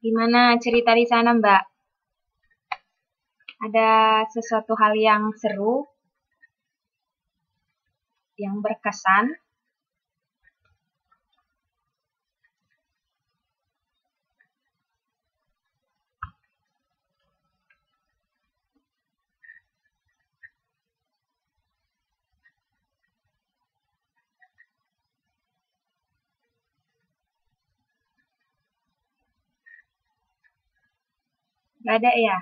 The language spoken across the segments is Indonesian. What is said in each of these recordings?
Gimana cerita di sana, Mbak? Ada sesuatu hal yang seru, yang berkesan? Gak ada ya?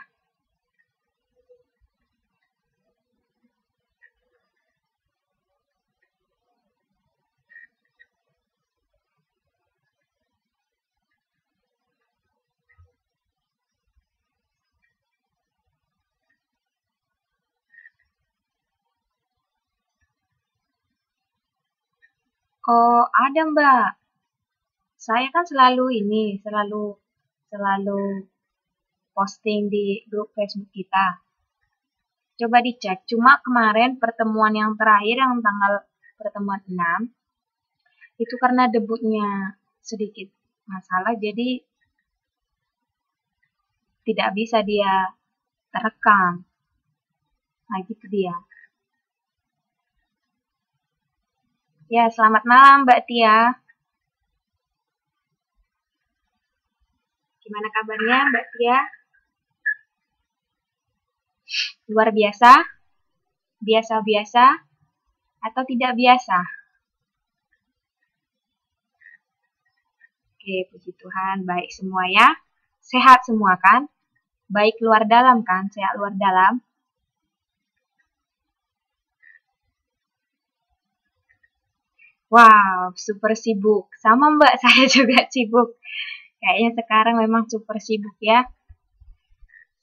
Oh, ada, Mbak. Saya kan selalu posting di grup Facebook kita. Coba dicek. Cuma kemarin pertemuan yang terakhir yang tanggal pertemuan 6 itu karena debutnya sedikit masalah, jadi tidak bisa dia terekam. Nah, gitu dia. Ya, selamat malam Mbak Tia. Gimana kabarnya Mbak Tia? Luar biasa? Biasa-biasa? Atau tidak biasa? Oke, puji Tuhan, baik semua ya. Sehat semua kan? Baik luar dalam kan? Sehat luar dalam? Wow, super sibuk. Sama Mbak, saya juga sibuk. Kayaknya sekarang memang super sibuk ya.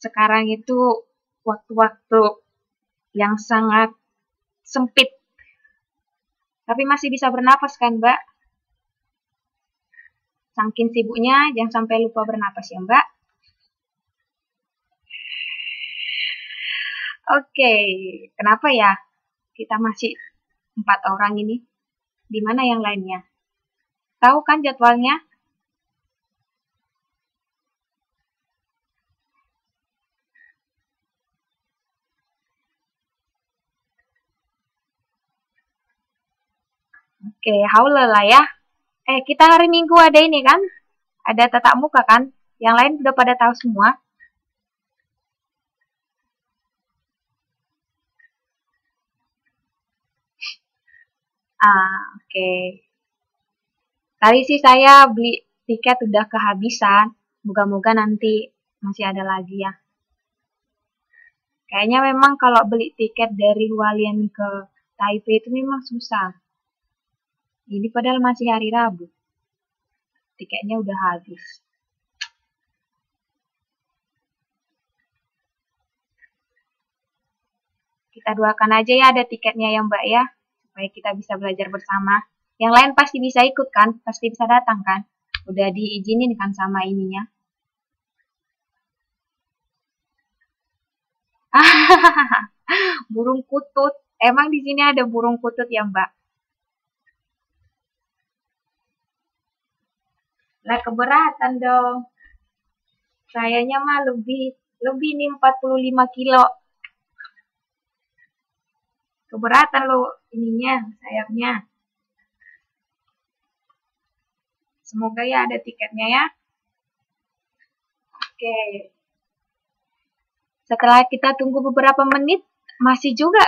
Sekarang itu waktu-waktu yang sangat sempit. Tapi masih bisa bernapas kan, Mbak? Saking sibuknya, jangan sampai lupa bernapas ya, Mbak. Oke, kenapa ya kita masih 4 orang ini? Di mana yang lainnya? Tahu kan jadwalnya? Oke, haula lah ya. Kita hari Minggu ada ini kan? Ada tatap muka kan? Yang lain udah pada tahu semua. Oke. Tadi sih saya beli tiket udah kehabisan. Moga-moga nanti masih ada lagi ya. Kayaknya memang kalau beli tiket dari Hualien ke Taipei itu memang susah. Ini padahal masih hari Rabu. Tiketnya udah habis. Kita doakan aja ya ada tiketnya ya Mbak ya. Supaya kita bisa belajar bersama. Yang lain pasti bisa ikut kan? Pasti bisa datang kan? Udah diizinin kan sama ininya. Burung kutut. Emang di sini ada burung kutut ya Mbak? Lah keberatan dong. Sayanya mah lebih nih 45 kilo. Keberatan lo ininya, sayapnya. Semoga ya ada tiketnya ya. Oke. Setelah kita tunggu beberapa menit, masih juga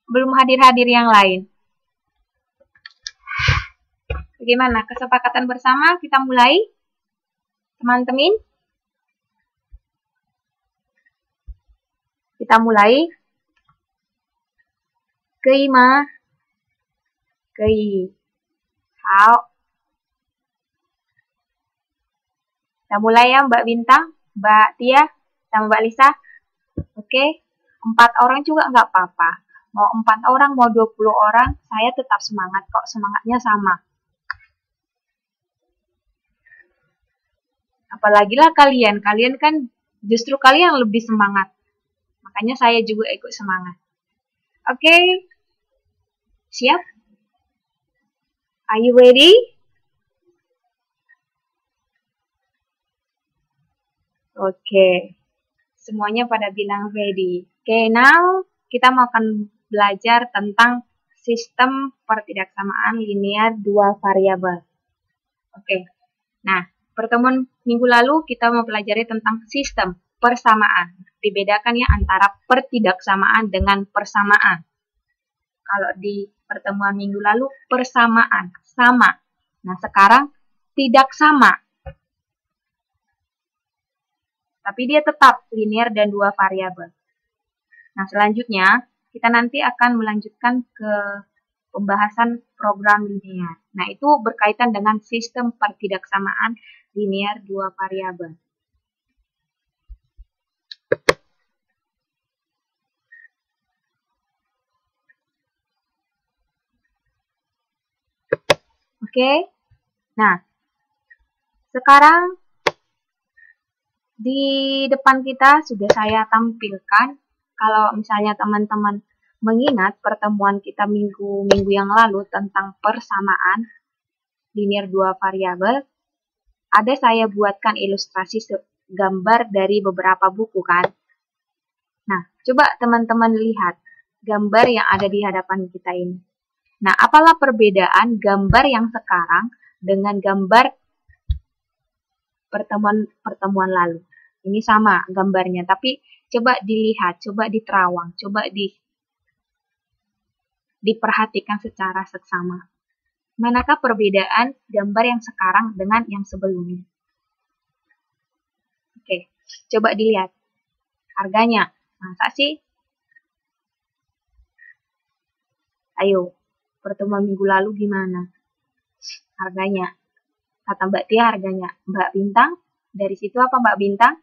belum hadir-hadir yang lain. Bagaimana? Kesepakatan bersama kita mulai? Teman-teman? Kita mulai. Keima. Kei. Hao. Kita mulai ya Mbak Bintang, Mbak Tia, sama Mbak Lisa. Oke, 4 orang juga nggak apa-apa. Mau 4 orang, mau 20 orang, saya tetap semangat kok, semangatnya sama. Apalagi lah kalian kan justru kalian lebih semangat. Makanya saya juga ikut semangat. Oke, siap? Are you ready? Oke, semuanya pada bilang ready. Oke, now kita mau akan belajar tentang sistem pertidaksamaan linear dua variabel. Oke, nah pertemuan minggu lalu kita mau pelajari tentang sistem persamaan. Dibedakan ya antara pertidaksamaan dengan persamaan. Kalau di pertemuan minggu lalu persamaan, sama. Nah sekarang tidak sama. Tapi dia tetap linear dan dua variabel. Nah, selanjutnya kita nanti akan melanjutkan ke pembahasan program linear. Nah, itu berkaitan dengan sistem pertidaksamaan linear dua variabel. Oke. Nah, sekarang di depan kita sudah saya tampilkan. Kalau misalnya teman-teman mengingat pertemuan kita minggu yang lalu tentang persamaan linear dua variabel, ada saya buatkan ilustrasi gambar dari beberapa buku kan. Nah, coba teman-teman lihat gambar yang ada di hadapan kita ini. Nah, apalah perbedaan gambar yang sekarang dengan gambar pertemuan lalu? Ini sama gambarnya, tapi coba dilihat, coba diterawang, coba diperhatikan secara seksama. Manakah perbedaan gambar yang sekarang dengan yang sebelumnya? Oke, coba dilihat. Harganya, masa sih? Ayo, pertemuan minggu lalu gimana? Harganya. Kata Mbak Tia harganya. Mbak Bintang, dari situ apa Mbak Bintang?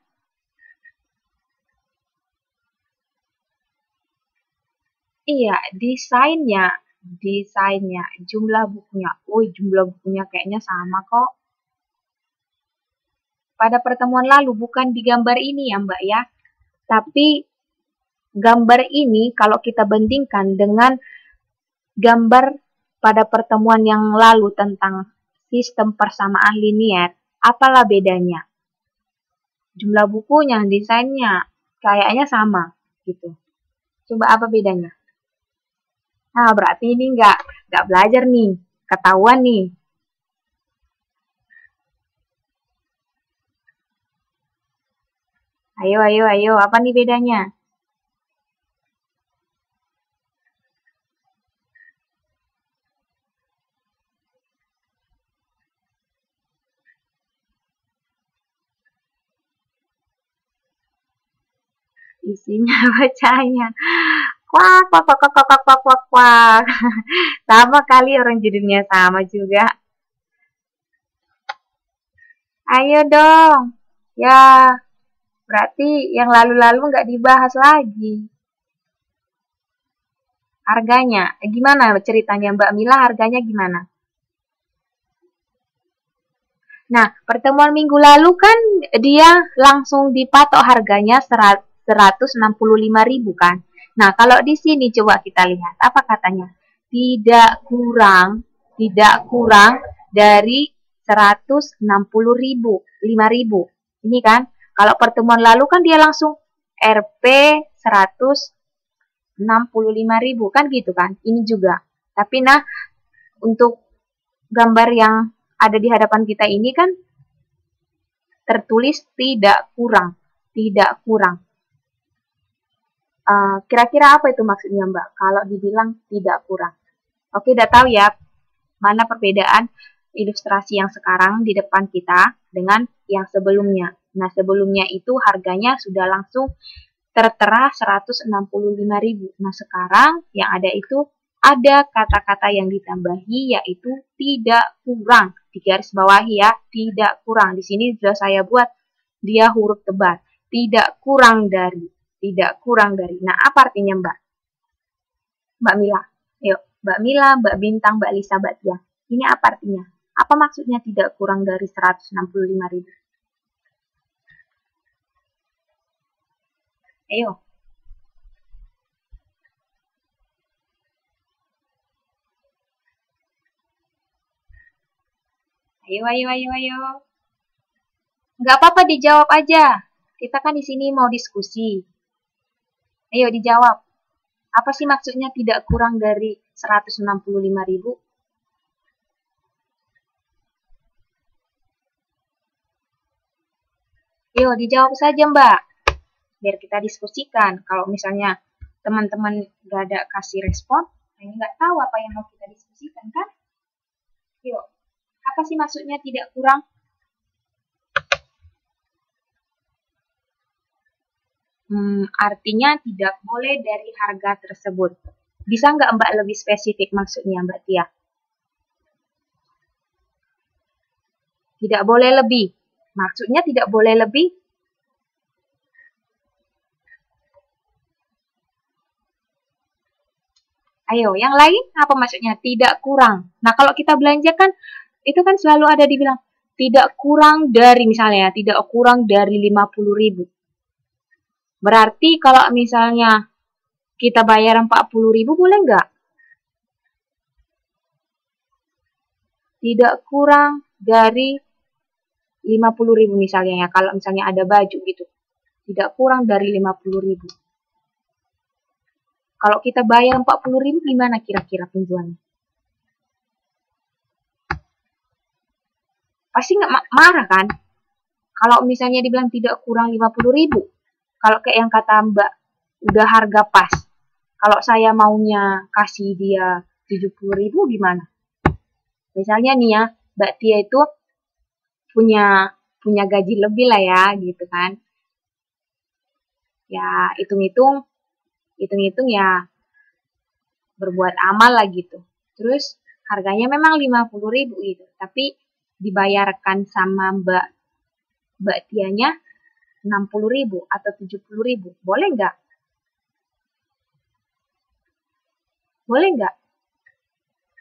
Iya, desainnya, jumlah bukunya. Jumlah bukunya kayaknya sama kok. Pada pertemuan lalu bukan di gambar ini ya Mbak ya. Tapi gambar ini kalau kita bandingkan dengan gambar pada pertemuan yang lalu tentang sistem persamaan linear, apalah bedanya? Jumlah bukunya, desainnya, kayaknya sama gitu. Coba apa bedanya? Nah, berarti ini nggak belajar nih, ketahuan nih. Ayo, apa nih bedanya? Isinya bacanya. Kuak. Sama kali orang judulnya sama juga. Ayo dong. Ya, berarti yang lalu-lalu nggak dibahas lagi. Harganya, gimana ceritanya Mbak Mila, harganya gimana? Nah, pertemuan minggu lalu kan dia langsung dipatok harganya 165.000 kan. Nah, kalau di sini coba kita lihat apa katanya. Tidak kurang dari 160.000, 5.000. Ini kan, kalau pertemuan lalu kan dia langsung Rp 165.000 kan gitu kan. Ini juga. Tapi nah, untuk gambar yang ada di hadapan kita ini kan tertulis tidak kurang. Kira-kira apa itu maksudnya Mbak? Kalau dibilang tidak kurang. Oke, udah tahu ya mana perbedaan ilustrasi yang sekarang di depan kita dengan yang sebelumnya. Nah, sebelumnya itu harganya sudah langsung tertera 165.000. Nah, sekarang yang ada itu ada kata-kata yang ditambahi yaitu tidak kurang. Di garis bawahi ya, tidak kurang. Di sini sudah saya buat dia huruf tebal. Tidak kurang dari. Nah, apa artinya Mbak? Mbak Mila. Yuk, Mbak Mila, Mbak Bintang, Mbak Lisa, Mbak Tia. Ini apa artinya? Apa maksudnya tidak kurang dari 165.000? Ayo. Ayo. Nggak apa-apa dijawab aja. kita kan di sini mau diskusi. Ayo dijawab. Apa sih maksudnya tidak kurang dari 165.000? Ayo dijawab saja Mbak. Biar kita diskusikan. Kalau misalnya teman-teman gak ada kasih respon, saya nggak tahu apa yang mau kita diskusikan kan? Yuk, apa sih maksudnya tidak kurang? Artinya tidak boleh dari harga tersebut. Bisa nggak Mbak lebih spesifik maksudnya Mbak Tia? Tidak boleh lebih. Maksudnya tidak boleh lebih? Ayo, yang lain apa maksudnya? Tidak kurang. Nah, kalau kita belanja kan, itu kan selalu ada dibilang, tidak kurang dari, misalnya, tidak kurang dari 50.000. Berarti kalau misalnya kita bayar 40.000, boleh nggak? Tidak kurang dari 50.000 misalnya ya, kalau misalnya ada baju gitu. Tidak kurang dari 50.000. Kalau kita bayar 40.000, gimana kira-kira penjualnya? Pasti nggak marah kan? Kalau misalnya dibilang tidak kurang 50.000, kalau kayak yang kata Mbak, udah harga pas. Kalau saya maunya kasih dia 70.000 gimana? Misalnya nih ya, Mbak Tia itu punya gaji lebih lah ya, gitu kan. Ya, hitung-hitung ya berbuat amal lah gitu. Terus harganya memang 50.000 gitu, tapi dibayarkan sama Mbak Tianya 60.000 atau 70.000, boleh nggak? Boleh nggak?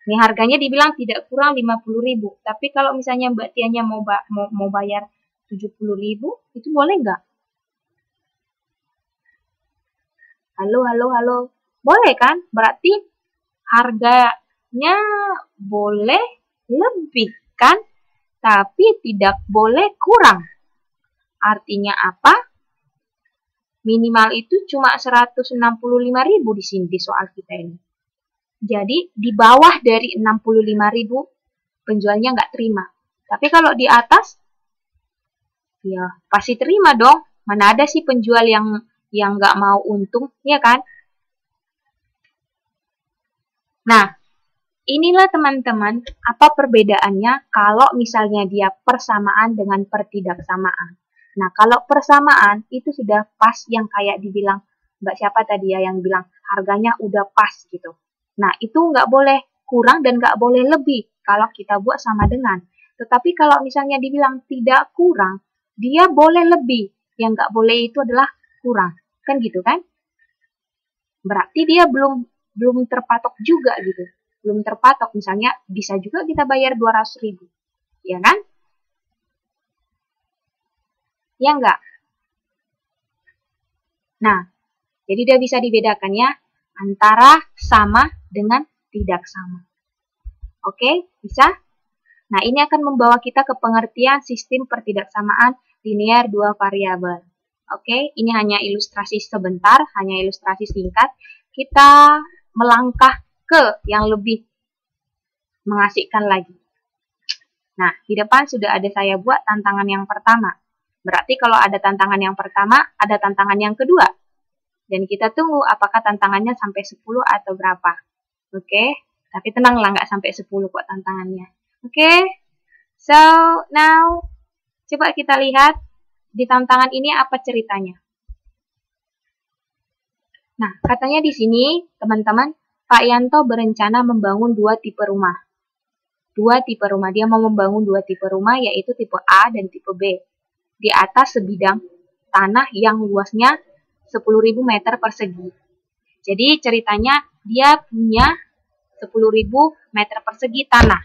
Nih harganya dibilang tidak kurang 50.000, tapi kalau misalnya Mbak Tianya mau bayar 70.000, itu boleh nggak? Halo. Boleh kan? Berarti harganya boleh lebih kan? Tapi tidak boleh kurang. Artinya apa? Minimal itu cuma 165.000 di sini di soal kita ini. Jadi di bawah dari 65.000 penjualnya nggak terima. Tapi kalau di atas, ya pasti terima dong. Mana ada sih penjual yang nggak mau untung, ya kan? Nah, inilah teman-teman apa perbedaannya kalau misalnya dia persamaan dengan pertidaksamaan. Nah, kalau persamaan itu sudah pas yang kayak dibilang Mbak siapa tadi ya yang bilang harganya udah pas gitu. Nah, itu nggak boleh kurang dan nggak boleh lebih kalau kita buat sama dengan. Tetapi kalau misalnya dibilang tidak kurang, dia boleh lebih. Yang nggak boleh itu adalah kurang. Kan gitu kan? Berarti dia belum terpatok juga gitu. Belum terpatok, misalnya bisa juga kita bayar 200.000. Ya kan? Ya enggak? Nah, jadi dia bisa dibedakan ya antara sama dengan tidak sama. Oke, bisa? Nah, ini akan membawa kita ke pengertian sistem pertidaksamaan linear dua variabel. Oke, ini hanya ilustrasi sebentar, hanya ilustrasi singkat. Kita melangkah ke yang lebih mengasihkan lagi. Nah, di depan sudah ada saya buat tantangan yang pertama. Berarti kalau ada tantangan yang pertama, ada tantangan yang kedua. Dan kita tunggu apakah tantangannya sampai 10 atau berapa. Oke, tapi tenanglah nggak sampai 10 kok tantangannya. Oke, so now coba kita lihat di tantangan ini apa ceritanya. Nah, katanya di sini, teman-teman, Pak Yanto berencana membangun dua tipe rumah. Dia mau membangun dua tipe rumah, yaitu tipe A dan tipe B. Di atas sebidang tanah yang luasnya 10.000 meter persegi. Jadi ceritanya dia punya 10.000 meter persegi tanah.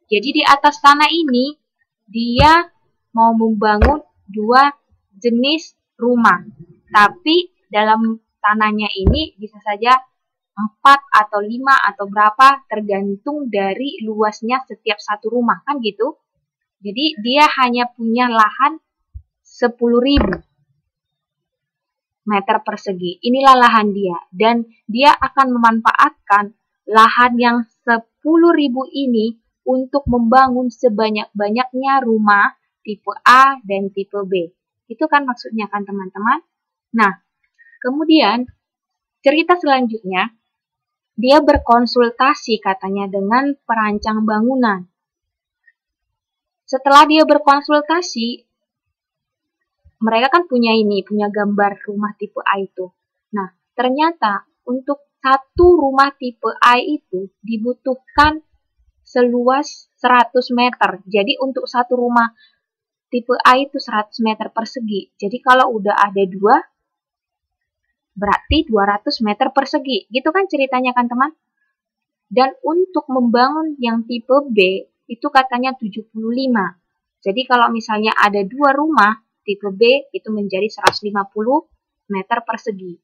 Jadi di atas tanah ini, dia mau membangun dua jenis rumah. Tapi dalam tanahnya ini bisa saja 4 atau 5 atau berapa tergantung dari luasnya setiap satu rumah kan gitu. Jadi dia hanya punya lahan 10.000. meter persegi. Inilah lahan dia. Dan dia akan memanfaatkan lahan yang 10.000 ini untuk membangun sebanyak-banyaknya rumah tipe A dan tipe B. Itu kan maksudnya kan teman-teman? Nah, kemudian cerita selanjutnya, dia berkonsultasi katanya dengan perancang bangunan. Setelah dia berkonsultasi, mereka kan punya gambar rumah tipe A itu. Nah, ternyata untuk satu rumah tipe A itu dibutuhkan seluas 100 meter. Jadi untuk satu rumah tipe A itu 100 meter persegi. Jadi kalau udah ada dua, berarti 200 meter persegi. Gitu kan ceritanya kan teman? Dan untuk membangun yang tipe B, itu katanya 75. Jadi kalau misalnya ada dua rumah, tipe B itu menjadi 150 meter persegi.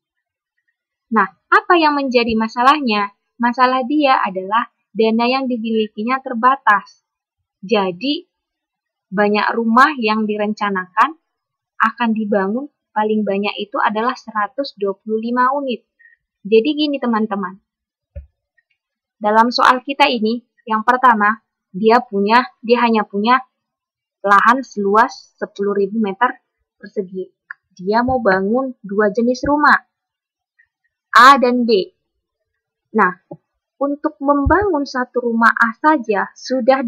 Nah, apa yang menjadi masalahnya? Masalah dia adalah dana yang dimilikinya terbatas. Jadi, banyak rumah yang direncanakan akan dibangun paling banyak itu adalah 125 unit. Jadi gini teman-teman. Dalam soal kita ini, yang pertama, dia hanya punya lahan seluas 10.000 meter persegi. Dia mau bangun dua jenis rumah, A dan B. Nah, untuk membangun satu rumah A saja sudah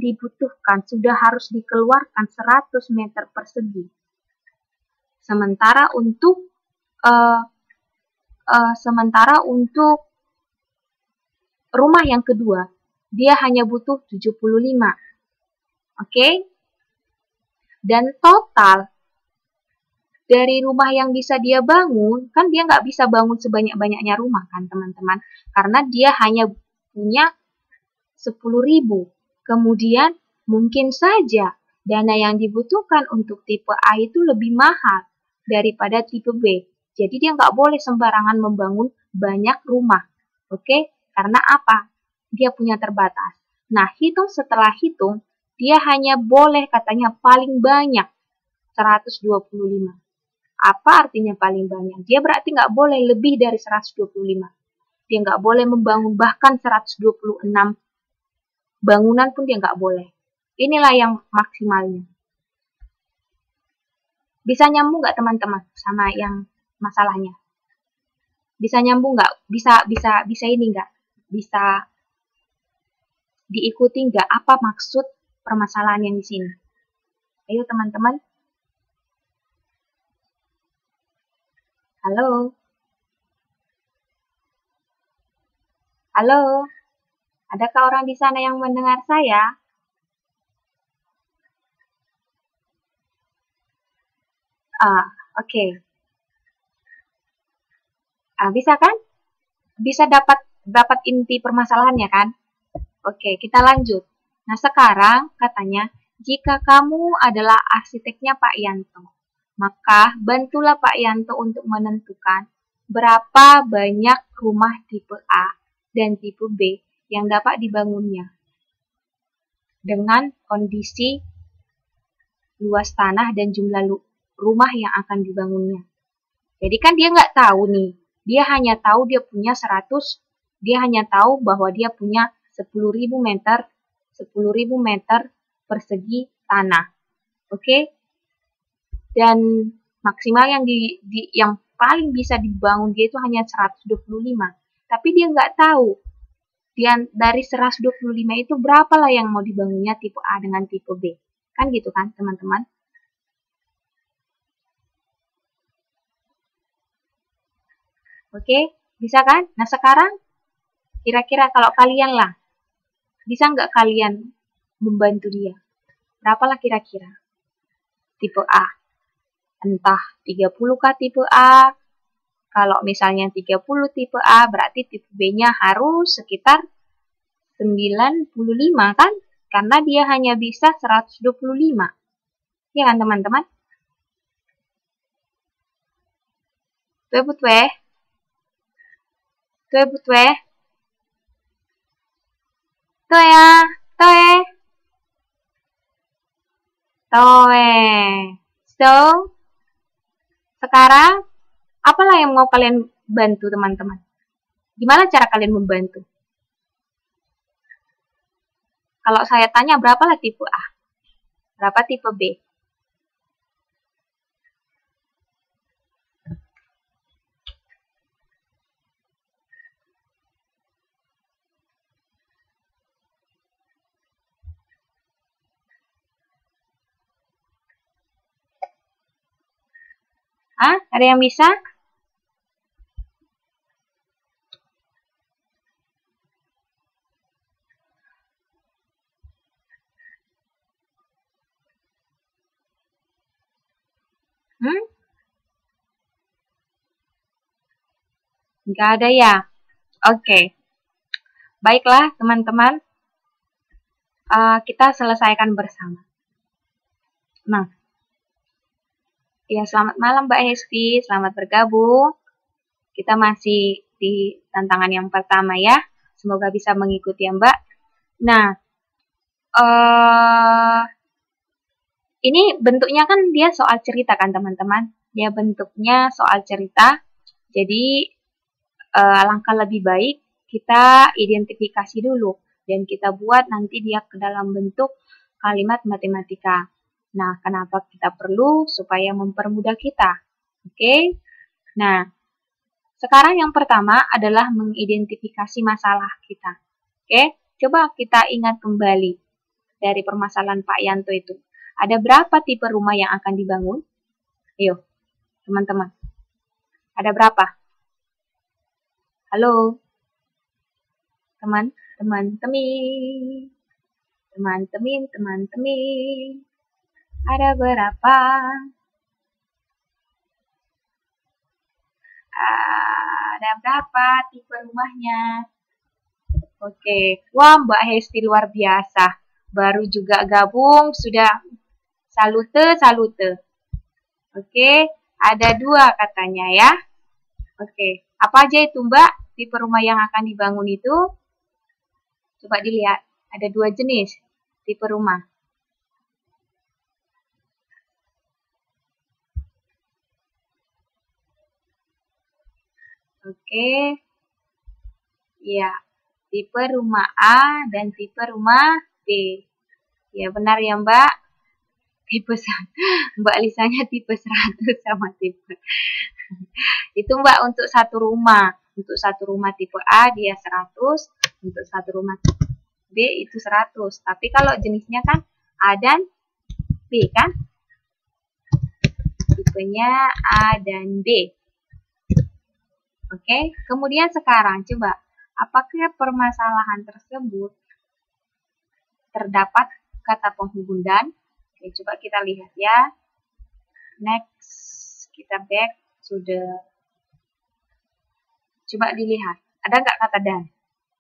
harus dikeluarkan 100 meter persegi. Sementara untuk rumah yang kedua, dia hanya butuh 75. Oke? Dan total dari rumah yang bisa dia bangun, kan dia nggak bisa bangun sebanyak-banyaknya rumah kan teman-teman. Karena dia hanya punya 10.000. Kemudian mungkin saja dana yang dibutuhkan untuk tipe A itu lebih mahal daripada tipe B. Jadi dia nggak boleh sembarangan membangun banyak rumah. Oke? Karena apa? Dia punya terbatas. Nah, setelah hitung, dia hanya boleh katanya paling banyak 125. Apa artinya paling banyak? Dia berarti nggak boleh lebih dari 125. Dia nggak boleh membangun bahkan 126 bangunan pun dia nggak boleh. Inilah yang maksimalnya. Bisa nyambung nggak teman-teman sama yang masalahnya? Bisa nyambung nggak? Bisa ini nggak? Bisa diikuti nggak apa maksud permasalahan yang di sini? Ayo teman-teman. Halo? Halo? Adakah orang di sana yang mendengar saya? Oke. Bisa kan? Bisa dapat inti permasalahannya kan? Oke, kita lanjut. Nah, sekarang katanya, jika kamu adalah arsiteknya Pak Yanto, maka bantulah Pak Yanto untuk menentukan berapa banyak rumah tipe A dan tipe B yang dapat dibangunnya dengan kondisi luas tanah dan jumlah rumah yang akan dibangunnya. Jadi kan dia nggak tahu nih, dia hanya tahu dia punya 100, dia hanya tahu bahwa dia punya 10.000 meter persegi tanah. Oke? Dan maksimal yang paling bisa dibangun dia itu hanya 125. Tapi dia nggak tahu dari 125 itu berapa lah yang mau dibangunnya tipe A dengan tipe B. Kan gitu kan teman-teman? Oke, bisa kan? Nah sekarang kira-kira kalau kalian lah, bisa nggak kalian membantu dia? Berapalah kira-kira? Tipe A. Entah 30 kah tipe A. Kalau misalnya 30 tipe A, berarti tipe B-nya harus sekitar 95 kan? Karena dia hanya bisa 125. Ya kan teman-teman? Tuh ya. So, sekarang Apalah yang mau kalian bantu, teman-teman? Gimana cara kalian membantu? Kalau saya tanya, berapa lah tipe A? Berapa tipe B? Hah? Ada yang bisa? Hmm? Nggak ada ya? Oke. Baiklah, teman-teman. Kita selesaikan bersama. Nah, ya selamat malam Mbak Hesti. Selamat bergabung. Kita masih di tantangan yang pertama ya. Semoga bisa mengikuti ya Mbak. Nah, ini bentuknya kan dia soal cerita kan teman-teman. Dia bentuknya soal cerita. Jadi alangkah lebih baik kita identifikasi dulu dan kita buat nanti dia ke dalam bentuk kalimat matematika. Nah, kenapa kita perlu? Supaya mempermudah kita. Oke? Nah, sekarang yang pertama adalah mengidentifikasi masalah kita. Oke? Coba kita ingat kembali dari permasalahan Pak Yanto itu. Ada berapa tipe rumah yang akan dibangun? Ayo, teman-teman. Ada berapa? Halo? Teman-teman. Ada berapa? Ada berapa tipe rumahnya? Oke. Wah, Mbak Hesti luar biasa. Baru juga gabung, sudah salute. Oke, ada 2 katanya ya. Oke, apa aja itu Mbak? Tipe rumah yang akan dibangun itu? Coba dilihat, ada 2 jenis tipe rumah. Oke, ya, tipe rumah A dan tipe rumah B. Ya benar ya Mbak. Tipe Mbak Lisanya tipe 100 sama tipe. Itu Mbak untuk satu rumah. Untuk satu rumah tipe A dia 100, untuk satu rumah B itu 100. Tapi kalau jenisnya kan A dan B kan? Tipenya A dan B. Oke, kemudian sekarang coba apakah permasalahan tersebut terdapat kata penghubung dan? Oke, coba kita lihat ya. Next, kita back to the. Coba dilihat, ada nggak kata dan?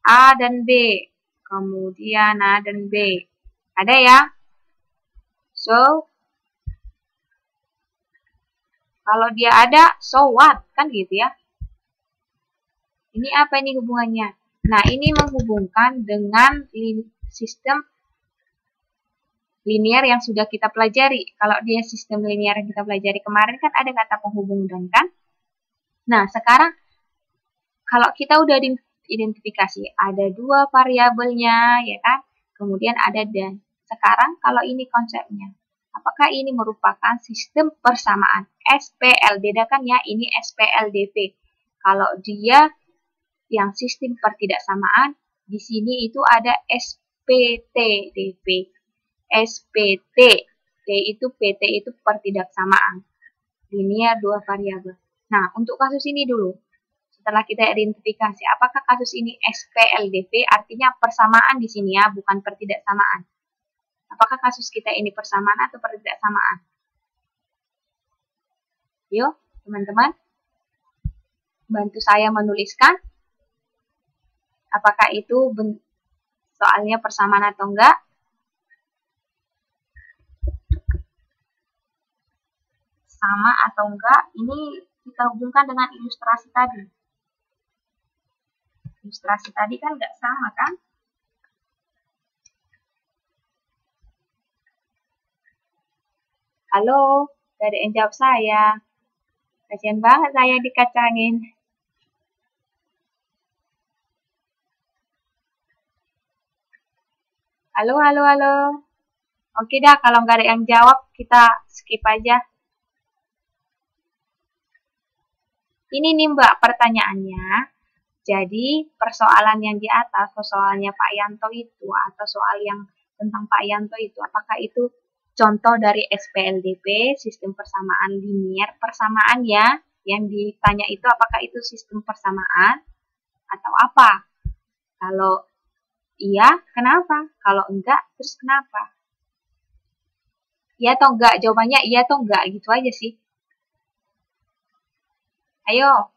A dan B, kemudian A dan B. Ada ya? So, kalau dia ada, so what? Kan gitu ya. Ini apa ini hubungannya? Nah, ini menghubungkan dengan sistem linear yang sudah kita pelajari. Kalau dia sistem linear yang kita pelajari kemarin kan ada kata penghubung dan kan? Nah, sekarang kalau kita udah identifikasi ada 2 variabelnya ya kan? Kemudian ada dan. Sekarang kalau ini konsepnya, apakah ini merupakan sistem persamaan? SPL, bedakan ya, ini SPLDV. Kalau dia yang sistem pertidaksamaan, di sini itu ada SPTDV. SPT, T itu PT itu pertidaksamaan. Linear 2 variabel. Nah, untuk kasus ini dulu. Setelah kita identifikasi, apakah kasus ini SPLDV, artinya persamaan di sini ya, bukan pertidaksamaan. Apakah kasus kita ini persamaan atau pertidaksamaan? Yuk, teman-teman, bantu saya menuliskan. Apakah itu soalnya persamaan atau enggak? Sama atau enggak? Ini kita hubungkan dengan ilustrasi tadi. Ilustrasi tadi kan enggak sama kan? Halo, gak ada yang jawab saya. Kasian banget saya dikacangin. Halo, halo, halo. Oke dah, kalau nggak ada yang jawab, kita skip aja. Ini nih Mbak pertanyaannya. Jadi persoalan yang di atas, persoalannya Pak Yanto itu, atau soal yang tentang Pak Yanto itu, apakah itu contoh dari SPLDP, sistem persamaan linier, persamaan ya, yang ditanya itu apakah itu sistem persamaan, atau apa? Kalau iya, kenapa? Kalau enggak, terus kenapa? Iya atau enggak? Jawabannya iya atau enggak, gitu aja sih. Ayo.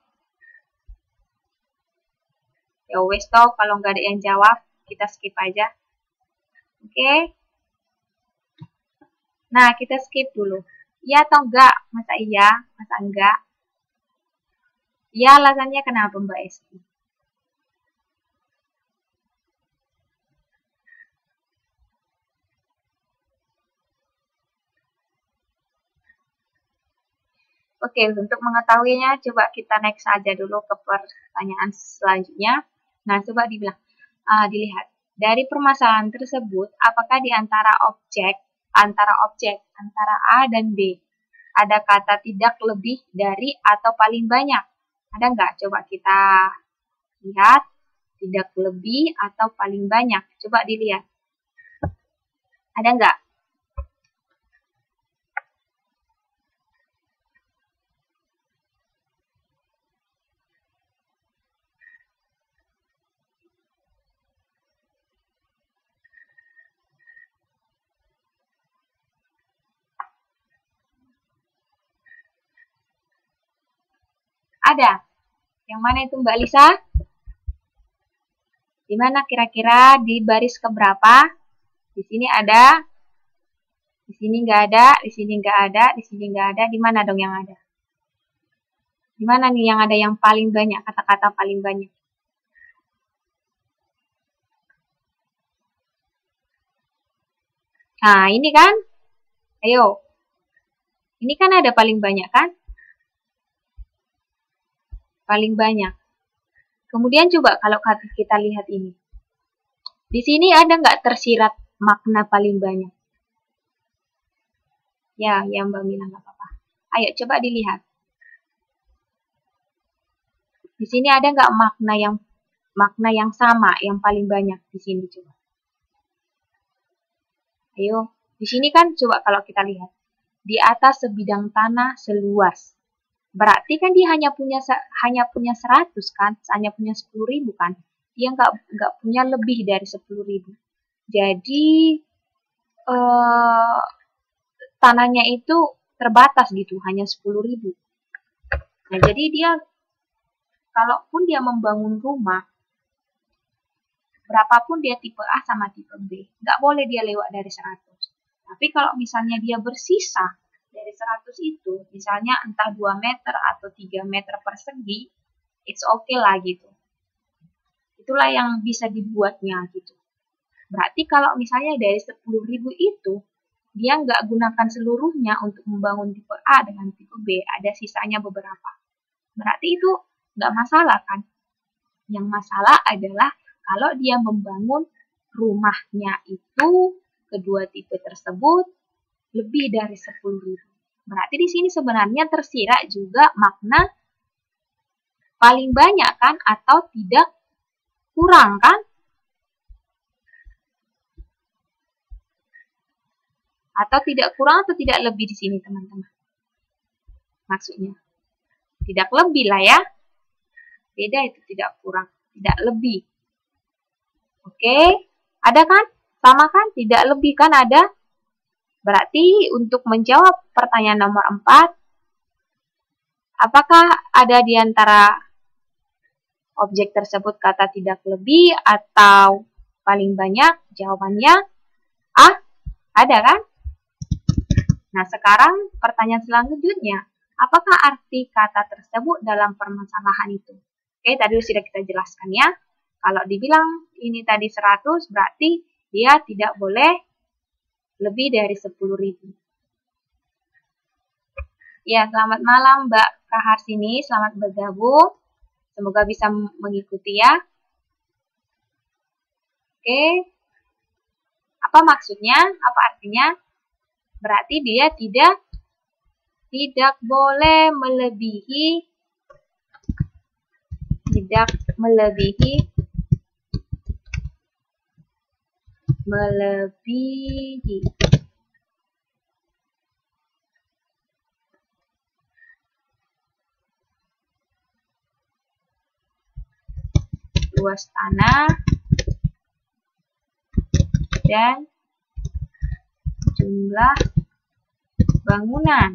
Ya wes toh, kalau nggak ada yang jawab, kita skip aja. Oke? Nah, kita skip dulu. Iya atau enggak? Masa iya? Masa enggak? Iya, alasannya kenapa Mbak Esti? Oke, untuk mengetahuinya, coba kita next saja dulu ke pertanyaan selanjutnya. Nah, coba dilihat. Dari permasalahan tersebut, apakah di antara objek, antara A dan B, ada kata tidak lebih dari atau paling banyak? Ada nggak? Coba kita lihat, tidak lebih atau paling banyak. Coba dilihat. Ada nggak? Ada. Yang mana itu Mbak Lisa? Di mana kira-kira di baris keberapa? Di sini ada, di sini nggak ada, di sini nggak ada, di sini nggak ada. Di mana dong yang ada? Di mana nih yang ada yang paling banyak, kata-kata paling banyak? Nah, ini kan? Ayo. Ini kan ada paling banyak kan? Paling banyak. Kemudian coba kalau kita lihat ini. Di sini ada nggak tersirat makna paling banyak? Ya, yang Mbak Mila nggak apa-apa. Ayo coba dilihat. Di sini ada nggak makna yang sama, yang paling banyak di sini coba. Ayo, di sini kan coba kalau kita lihat. Di atas sebidang tanah seluas. Berarti kan dia hanya punya 100 kan, hanya punya 10.000 kan. Dia nggak punya lebih dari 10.000. Jadi tanahnya itu terbatas gitu, hanya 10.000. Nah, jadi dia kalaupun dia membangun rumah, berapapun dia tipe A sama tipe B, nggak boleh dia lewat dari 100. Tapi kalau misalnya dia bersisa dari 100 itu, misalnya entah 2 meter atau 3 meter persegi, it's okay lah gitu. Itulah yang bisa dibuatnya gitu. Berarti kalau misalnya dari 10.000 itu, dia nggak gunakan seluruhnya untuk membangun tipe A dengan tipe B, ada sisanya beberapa. Berarti itu nggak masalah kan? Yang masalah adalah kalau dia membangun rumahnya itu, kedua tipe tersebut, lebih dari 10.000. Berarti di sini sebenarnya tersirat juga makna paling banyak kan, atau tidak kurang kan? Atau tidak kurang atau tidak lebih di sini teman-teman? Maksudnya tidak lebih lah ya. Beda itu, tidak kurang, tidak lebih. Oke, ada kan? Sama kan? Tidak lebih kan ada? Berarti untuk menjawab pertanyaan nomor 4, apakah ada di antara objek tersebut kata tidak lebih atau paling banyak? Jawabannya A, ada kan? Nah, sekarang pertanyaan selanjutnya, apakah arti kata tersebut dalam permasalahan itu? Oke, tadi sudah kita jelaskan ya. Kalau dibilang ini tadi 100, berarti dia tidak boleh lebih dari 10.000. Ya, selamat malam Mbak Kaharsini, selamat bergabung. Semoga bisa mengikuti ya. Oke, apa maksudnya? Apa artinya? Berarti dia tidak boleh melebihi, luas tanah dan jumlah bangunan.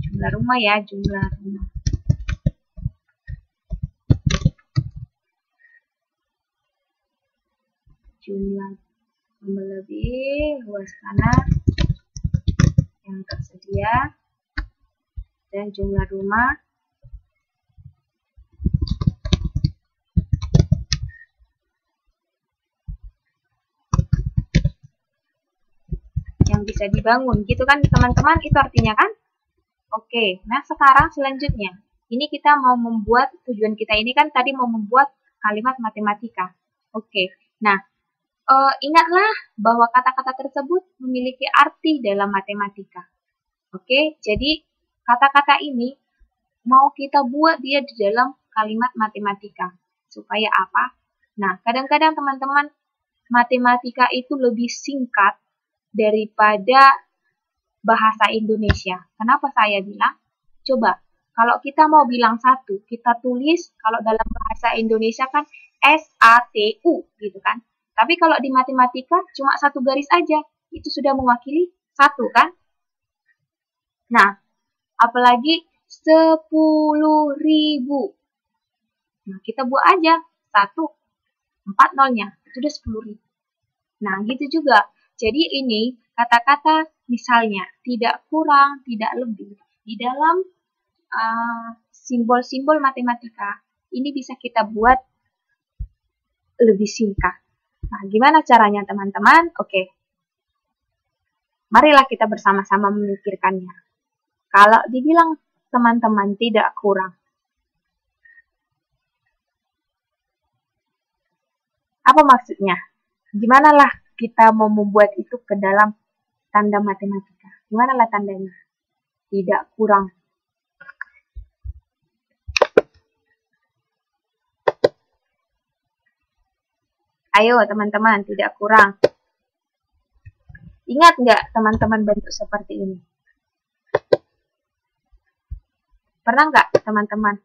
Jumlah rumah ya, jumlah rumah. Jumlah melebihi luas tanah yang tersedia dan jumlah rumah yang bisa dibangun, gitu kan teman-teman, itu artinya kan? Oke, nah sekarang selanjutnya, ini kita mau membuat, tujuan kita ini kan tadi mau membuat kalimat matematika. Oke, nah ingatlah bahwa kata-kata tersebut memiliki arti dalam matematika. Oke, jadi kata-kata ini mau kita buat dia di dalam kalimat matematika. Supaya apa? Nah, kadang-kadang teman-teman, matematika itu lebih singkat daripada bahasa Indonesia. Kenapa saya bilang? Coba, kalau kita mau bilang satu, kita tulis, kalau dalam bahasa Indonesia kan SATU gitu kan. Tapi kalau di matematika cuma satu garis aja, itu sudah mewakili satu kan? Nah, apalagi 10.000. Nah, kita buat aja 1, 4 nolnya, itu udah 10.000. Nah, gitu juga. Jadi ini kata-kata misalnya tidak kurang, tidak lebih. Di dalam simbol-simbol matematika, ini bisa kita buat lebih singkat. Nah, gimana caranya teman-teman? Oke, marilah kita bersama-sama memikirkannya. Kalau dibilang teman-teman tidak kurang, apa maksudnya? Gimana lah kita mau membuat itu ke dalam tanda matematika? Gimana lah tandanya? Tidak kurang. Ayo teman-teman, tidak kurang. Ingat nggak teman-teman bentuk seperti ini? Pernah nggak teman-teman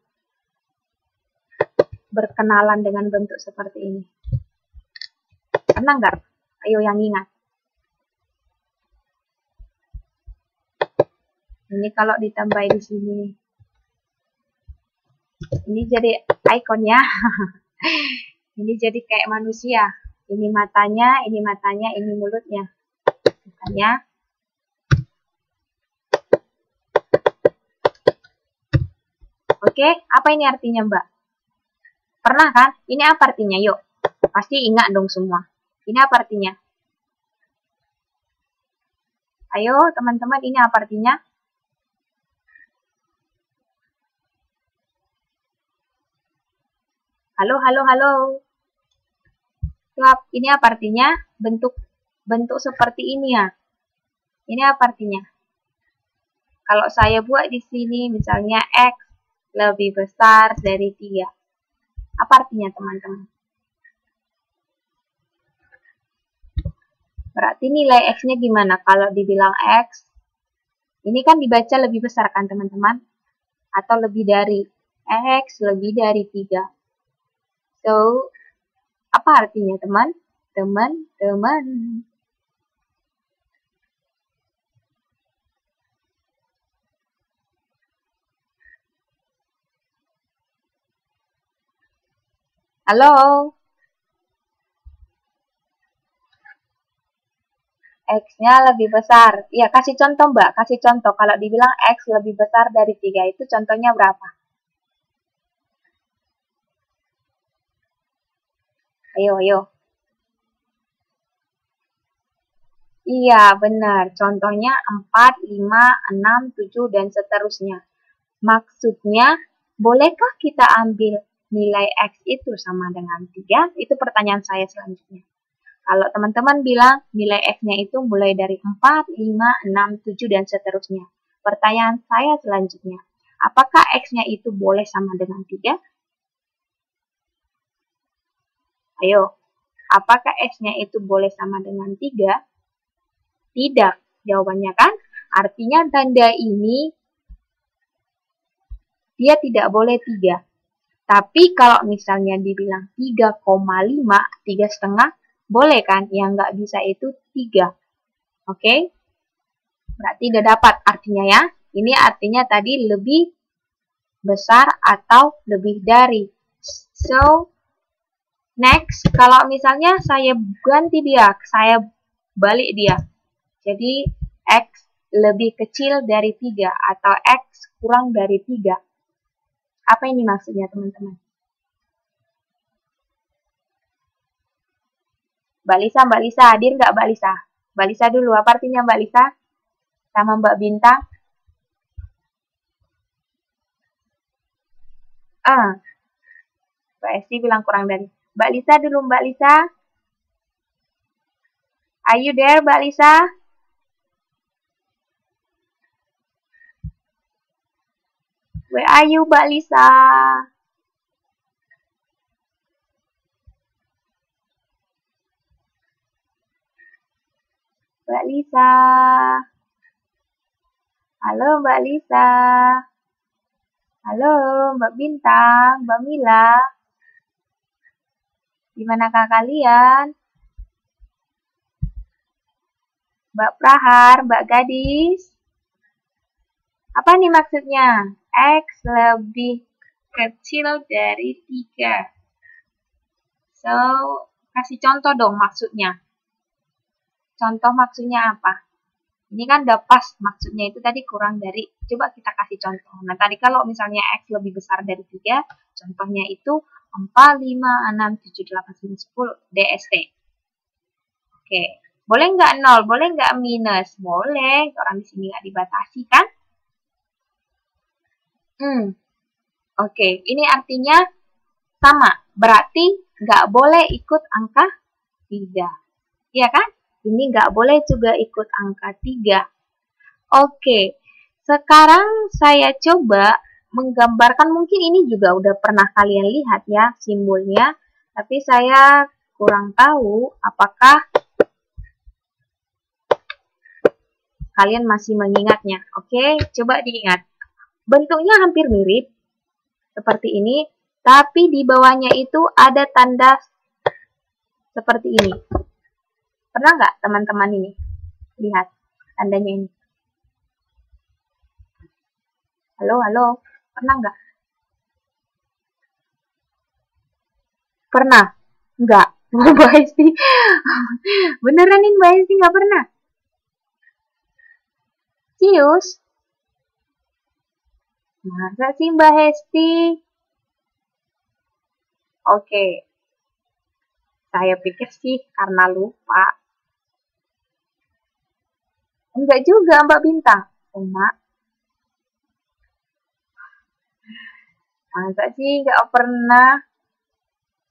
berkenalan dengan bentuk seperti ini? Pernah nggak? Ayo yang ingat. Ini kalau ditambah di sini. Ini jadi ikonnya. Ini jadi kayak manusia. Ini matanya, ini mulutnya. Matanya. Oke, apa ini artinya, Mbak? Pernah kan? Ini apa artinya? Yuk, pasti ingat dong semua. Ini apa artinya? Ayo, teman-teman, ini apa artinya? Halo, halo, halo. Ini apa artinya? Bentuk seperti ini ya. Ini apa artinya? Kalau saya buat di sini misalnya X lebih besar dari 3. Apa artinya teman-teman? Berarti nilai X-nya gimana? Kalau dibilang X, ini kan dibaca lebih besar kan teman-teman? Atau lebih dari X lebih dari 3. So, apa artinya teman? Teman-teman. Halo? X-nya lebih besar. Ya, kasih contoh Mbak, kasih contoh. Kalau dibilang X lebih besar dari 3, itu contohnya berapa? Ayo, ayo. Iya, benar. Contohnya 4, 5, 6, 7, dan seterusnya. Maksudnya, bolehkah kita ambil nilai X itu sama dengan 3? Itu pertanyaan saya selanjutnya. Kalau teman-teman bilang nilai X-nya itu mulai dari 4, 5, 6, 7, dan seterusnya. Pertanyaan saya selanjutnya, apakah X-nya itu boleh sama dengan 3? Ayo, apakah X-nya itu boleh sama dengan 3? Tidak, jawabannya kan? Artinya tanda ini dia tidak boleh 3. Tapi kalau misalnya dibilang 3,5, 3,5, boleh kan? Yang nggak bisa itu 3. Oke? Berarti udah dapat artinya ya. Ini artinya tadi lebih besar atau lebih dari. So, next, kalau misalnya saya ganti dia, saya balik dia. Jadi, X lebih kecil dari 3 atau X kurang dari 3. Apa ini maksudnya, teman-teman? Mbak Lisa, hadir nggak Mbak Lisa? Mbak Lisa dulu, apa artinya Mbak Lisa? Sama Mbak Bintang? Mbak Esti bilang kurang dari. Mbak Lisa dulu, Mbak Lisa. Are you there, Mbak Lisa? Where are you, Mbak Lisa? Mbak Lisa. Halo, Mbak Lisa. Halo, Mbak Bintang, Mbak Mila. Di manakah kalian? Mbak Prahar, Mbak Gadis. Apa nih maksudnya? X lebih kecil dari 3. So, kasih contoh dong maksudnya. Contoh maksudnya apa? Ini kan udah pas maksudnya itu tadi kurang dari. Coba kita kasih contoh. Nah, tadi kalau misalnya X lebih besar dari 3, contohnya itu 4, 5, 6, 7, 8, 9, 10 DST. Oke. Boleh nggak 0? Boleh nggak minus? Boleh. Orang di sini nggak dibatasi kan? Oke. Ini artinya sama. Berarti nggak boleh ikut angka 3. Iya kan? Ini nggak boleh juga ikut angka 3. Oke, sekarang saya coba menggambarkan, mungkin ini juga udah pernah kalian lihat ya simbolnya, tapi saya kurang tahu apakah kalian masih mengingatnya. Oke, coba diingat. Bentuknya hampir mirip seperti ini, tapi di bawahnya itu ada tanda seperti ini. Pernah nggak teman-teman ini lihat tandanya ini? Halo, pernah nggak? Pernah? Nggak? Mbak Esti, beneran nih Mbak Esti nggak pernah? Cius? Masa sih Mbak Hesti? Oke, saya pikir sih karena lupa. Enggak juga Mbak Bintang. Mak. Masa sih nggak pernah?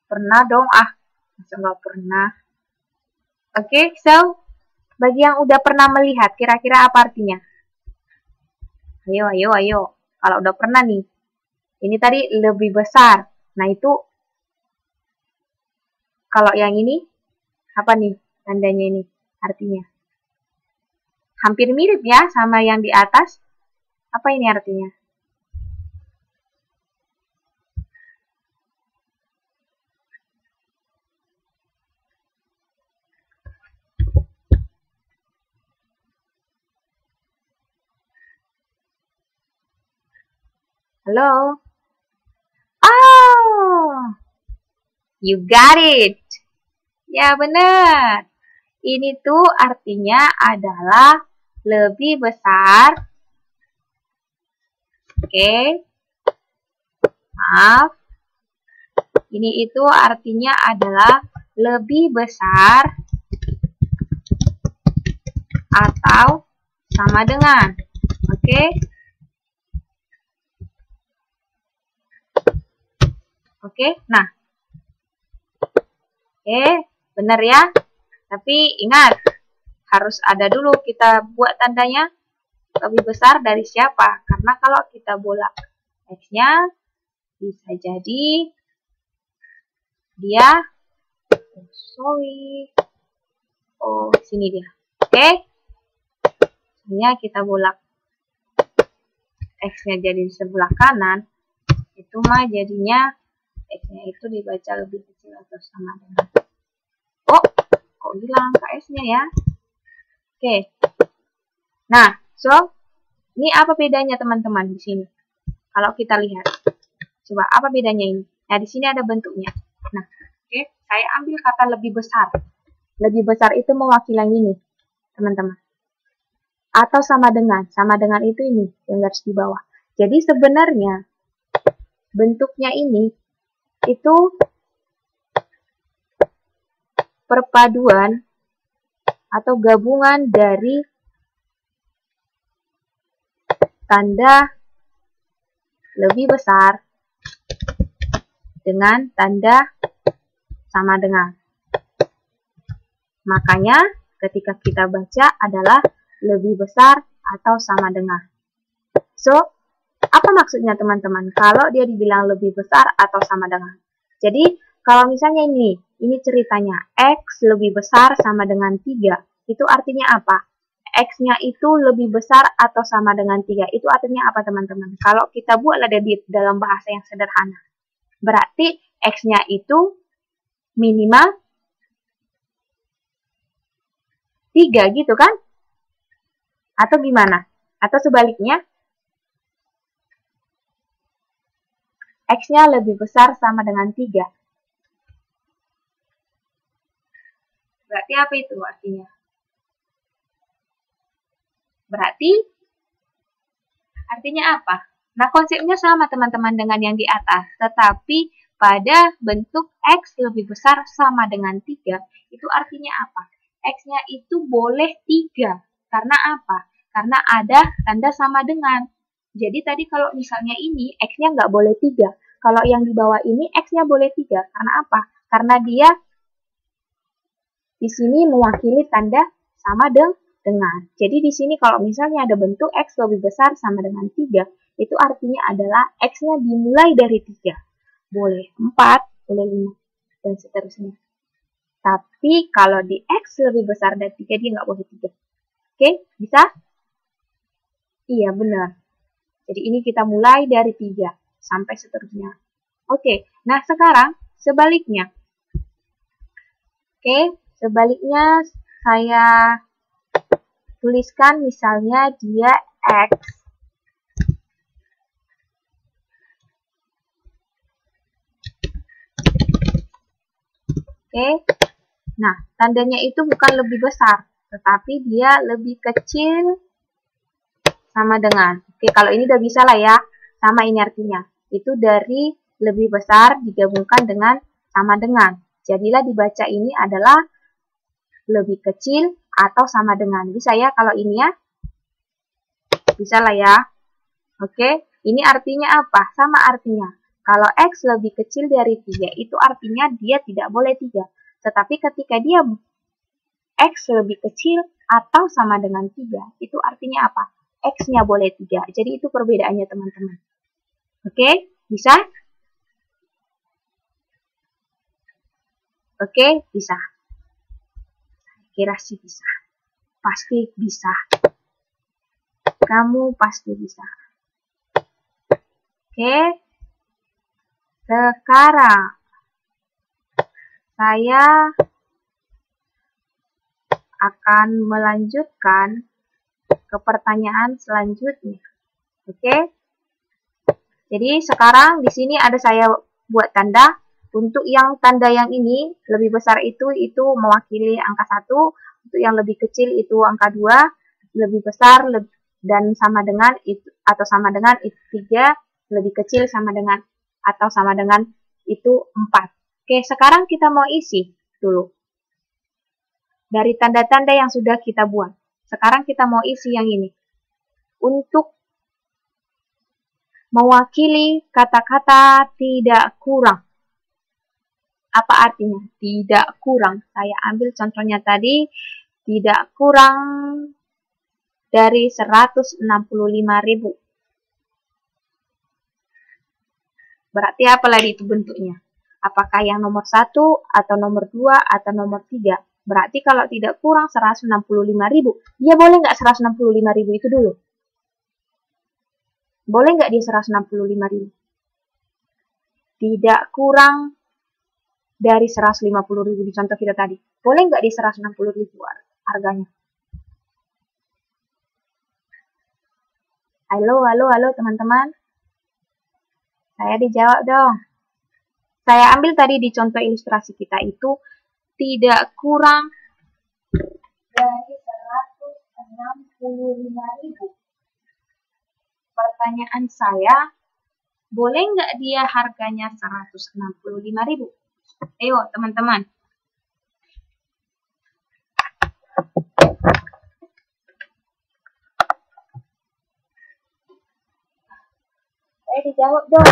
Pernah dong, masa nggak pernah? Oke, so, bagi yang udah pernah melihat, kira-kira apa artinya? Ayo. Kalau udah pernah nih, ini tadi lebih besar. Nah, itu, kalau yang ini, apa nih tandanya ini? Artinya. Hampir mirip ya sama yang di atas. Apa ini artinya? Halo? Oh, you got it. Ya benar. Ini tuh artinya adalah lebih besar. Oke. Maaf. Ini itu artinya adalah lebih besar atau sama dengan. Oke. Oke, nah. Oke, benar ya. Tapi ingat, harus ada dulu kita buat tandanya lebih besar dari siapa. Karena kalau kita bolak X-nya, bisa jadi dia, sini dia. Oke, sebenarnya kita bolak X-nya jadi di sebelah kanan, itu mah jadinya X-nya itu dibaca lebih kecil atau sama dengan. Oh, kok hilang KS-nya ya? Oke. Nah, ini apa bedanya teman-teman di sini? Kalau kita lihat. Coba, apa bedanya ini? Nah, di sini ada bentuknya. Nah, oke, saya ambil kata lebih besar. Lebih besar itu mewakili yang ini, teman-teman. Atau sama dengan itu ini yang garis di bawah. Jadi sebenarnya bentuknya ini itu perpaduan atau gabungan dari tanda lebih besar dengan tanda sama dengan. Makanya ketika kita baca adalah lebih besar atau sama dengan. So, apa maksudnya teman-teman kalau dia dibilang lebih besar atau sama dengan? Jadi, kalau misalnya ini ceritanya X lebih besar sama dengan 3, itu artinya apa? X-nya itu lebih besar atau sama dengan 3, itu artinya apa teman-teman? Kalau kita buatlah dalam bahasa yang sederhana. Berarti X-nya itu minimal 3 gitu kan? Atau gimana? Atau sebaliknya? X-nya lebih besar sama dengan 3. Berarti apa itu artinya? Berarti artinya apa? Nah, konsepnya sama teman-teman dengan yang di atas. Tetapi pada bentuk X lebih besar sama dengan 3, itu artinya apa? X-nya itu boleh 3. Karena apa? Karena ada tanda sama dengan. Jadi tadi kalau misalnya ini X-nya nggak boleh 3. Kalau yang di bawah ini X-nya boleh 3. Karena apa? Karena dia di sini mewakili tanda sama dengan. Jadi di sini kalau misalnya ada bentuk X lebih besar sama dengan 3, itu artinya adalah X-nya dimulai dari 3. Boleh 4, boleh 5, dan seterusnya. Tapi kalau di X lebih besar dari 3, dia nggak boleh 3. Oke, bisa? Iya, benar. Jadi ini kita mulai dari 3 sampai seterusnya. Oke, nah sekarang sebaliknya. Oke, sebaliknya saya tuliskan misalnya dia X. Oke, nah tandanya itu bukan lebih besar, tetapi dia lebih kecil sama dengan. Oke, kalau ini udah bisa lah ya, sama ini artinya. Itu dari lebih besar digabungkan dengan sama dengan. Jadilah dibaca ini adalah lebih kecil atau sama dengan. Bisa ya kalau ini ya? Bisa lah ya. Oke, ini artinya apa? Sama artinya. Kalau X lebih kecil dari 3, itu artinya dia tidak boleh 3. Tetapi ketika dia X lebih kecil atau sama dengan 3, itu artinya apa? X-nya boleh 3. Jadi itu perbedaannya teman-teman. Oke, bisa? Oke, bisa. Kira sih bisa. Pasti bisa. Kamu pasti bisa. Oke. Sekarang saya akan melanjutkan ke pertanyaan selanjutnya. Oke. Jadi sekarang di sini ada saya buat tanda. Untuk yang tanda yang ini lebih besar itu mewakili angka 1. Untuk yang lebih kecil itu angka 2. Lebih besar dan sama dengan itu atau sama dengan itu 3. Lebih kecil sama dengan atau sama dengan itu 4. Oke, sekarang kita mau isi dulu dari tanda-tanda yang sudah kita buat. Sekarang kita mau isi yang ini. Untuk mewakili kata-kata tidak kurang. Apa artinya? Tidak kurang. Saya ambil contohnya tadi, tidak kurang dari 165.000. Berarti apa lagi itu bentuknya? Apakah yang nomor 1 atau nomor 2 atau nomor 3? Berarti kalau tidak kurang 165.000, dia boleh nggak 165.000 itu dulu? Boleh nggak dia 165.000? Tidak kurang dari 150.000 di contoh kita tadi. Boleh nggak di 160.000 harganya? Halo teman-teman. Saya dijawab dong. Saya ambil tadi di contoh ilustrasi kita itu tidak kurang dari 165.000. Pertanyaan saya, boleh nggak dia harganya 165.000? Ayo teman-teman. Saya dijawab dong,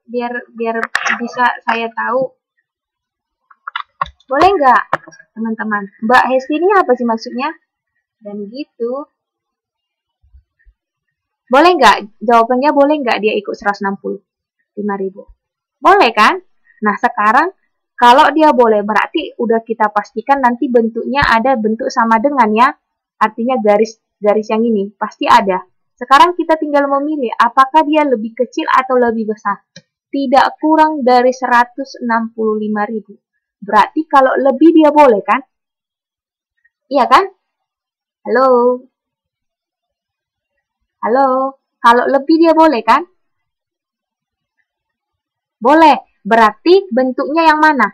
biar bisa saya tahu. Boleh nggak teman-teman? Mbak Hesti ini apa sih maksudnya? Dan gitu. Boleh nggak? Jawabannya boleh nggak dia ikut 165.000? Boleh kan? Nah sekarang kalau dia boleh berarti udah kita pastikan nanti bentuknya ada bentuk sama dengan ya. Artinya garis yang ini pasti ada. Sekarang kita tinggal memilih apakah dia lebih kecil atau lebih besar. Tidak kurang dari 165.000. Berarti kalau lebih dia boleh kan? Iya kan? Halo? Halo? Kalau lebih dia boleh kan? Boleh. Berarti bentuknya yang mana?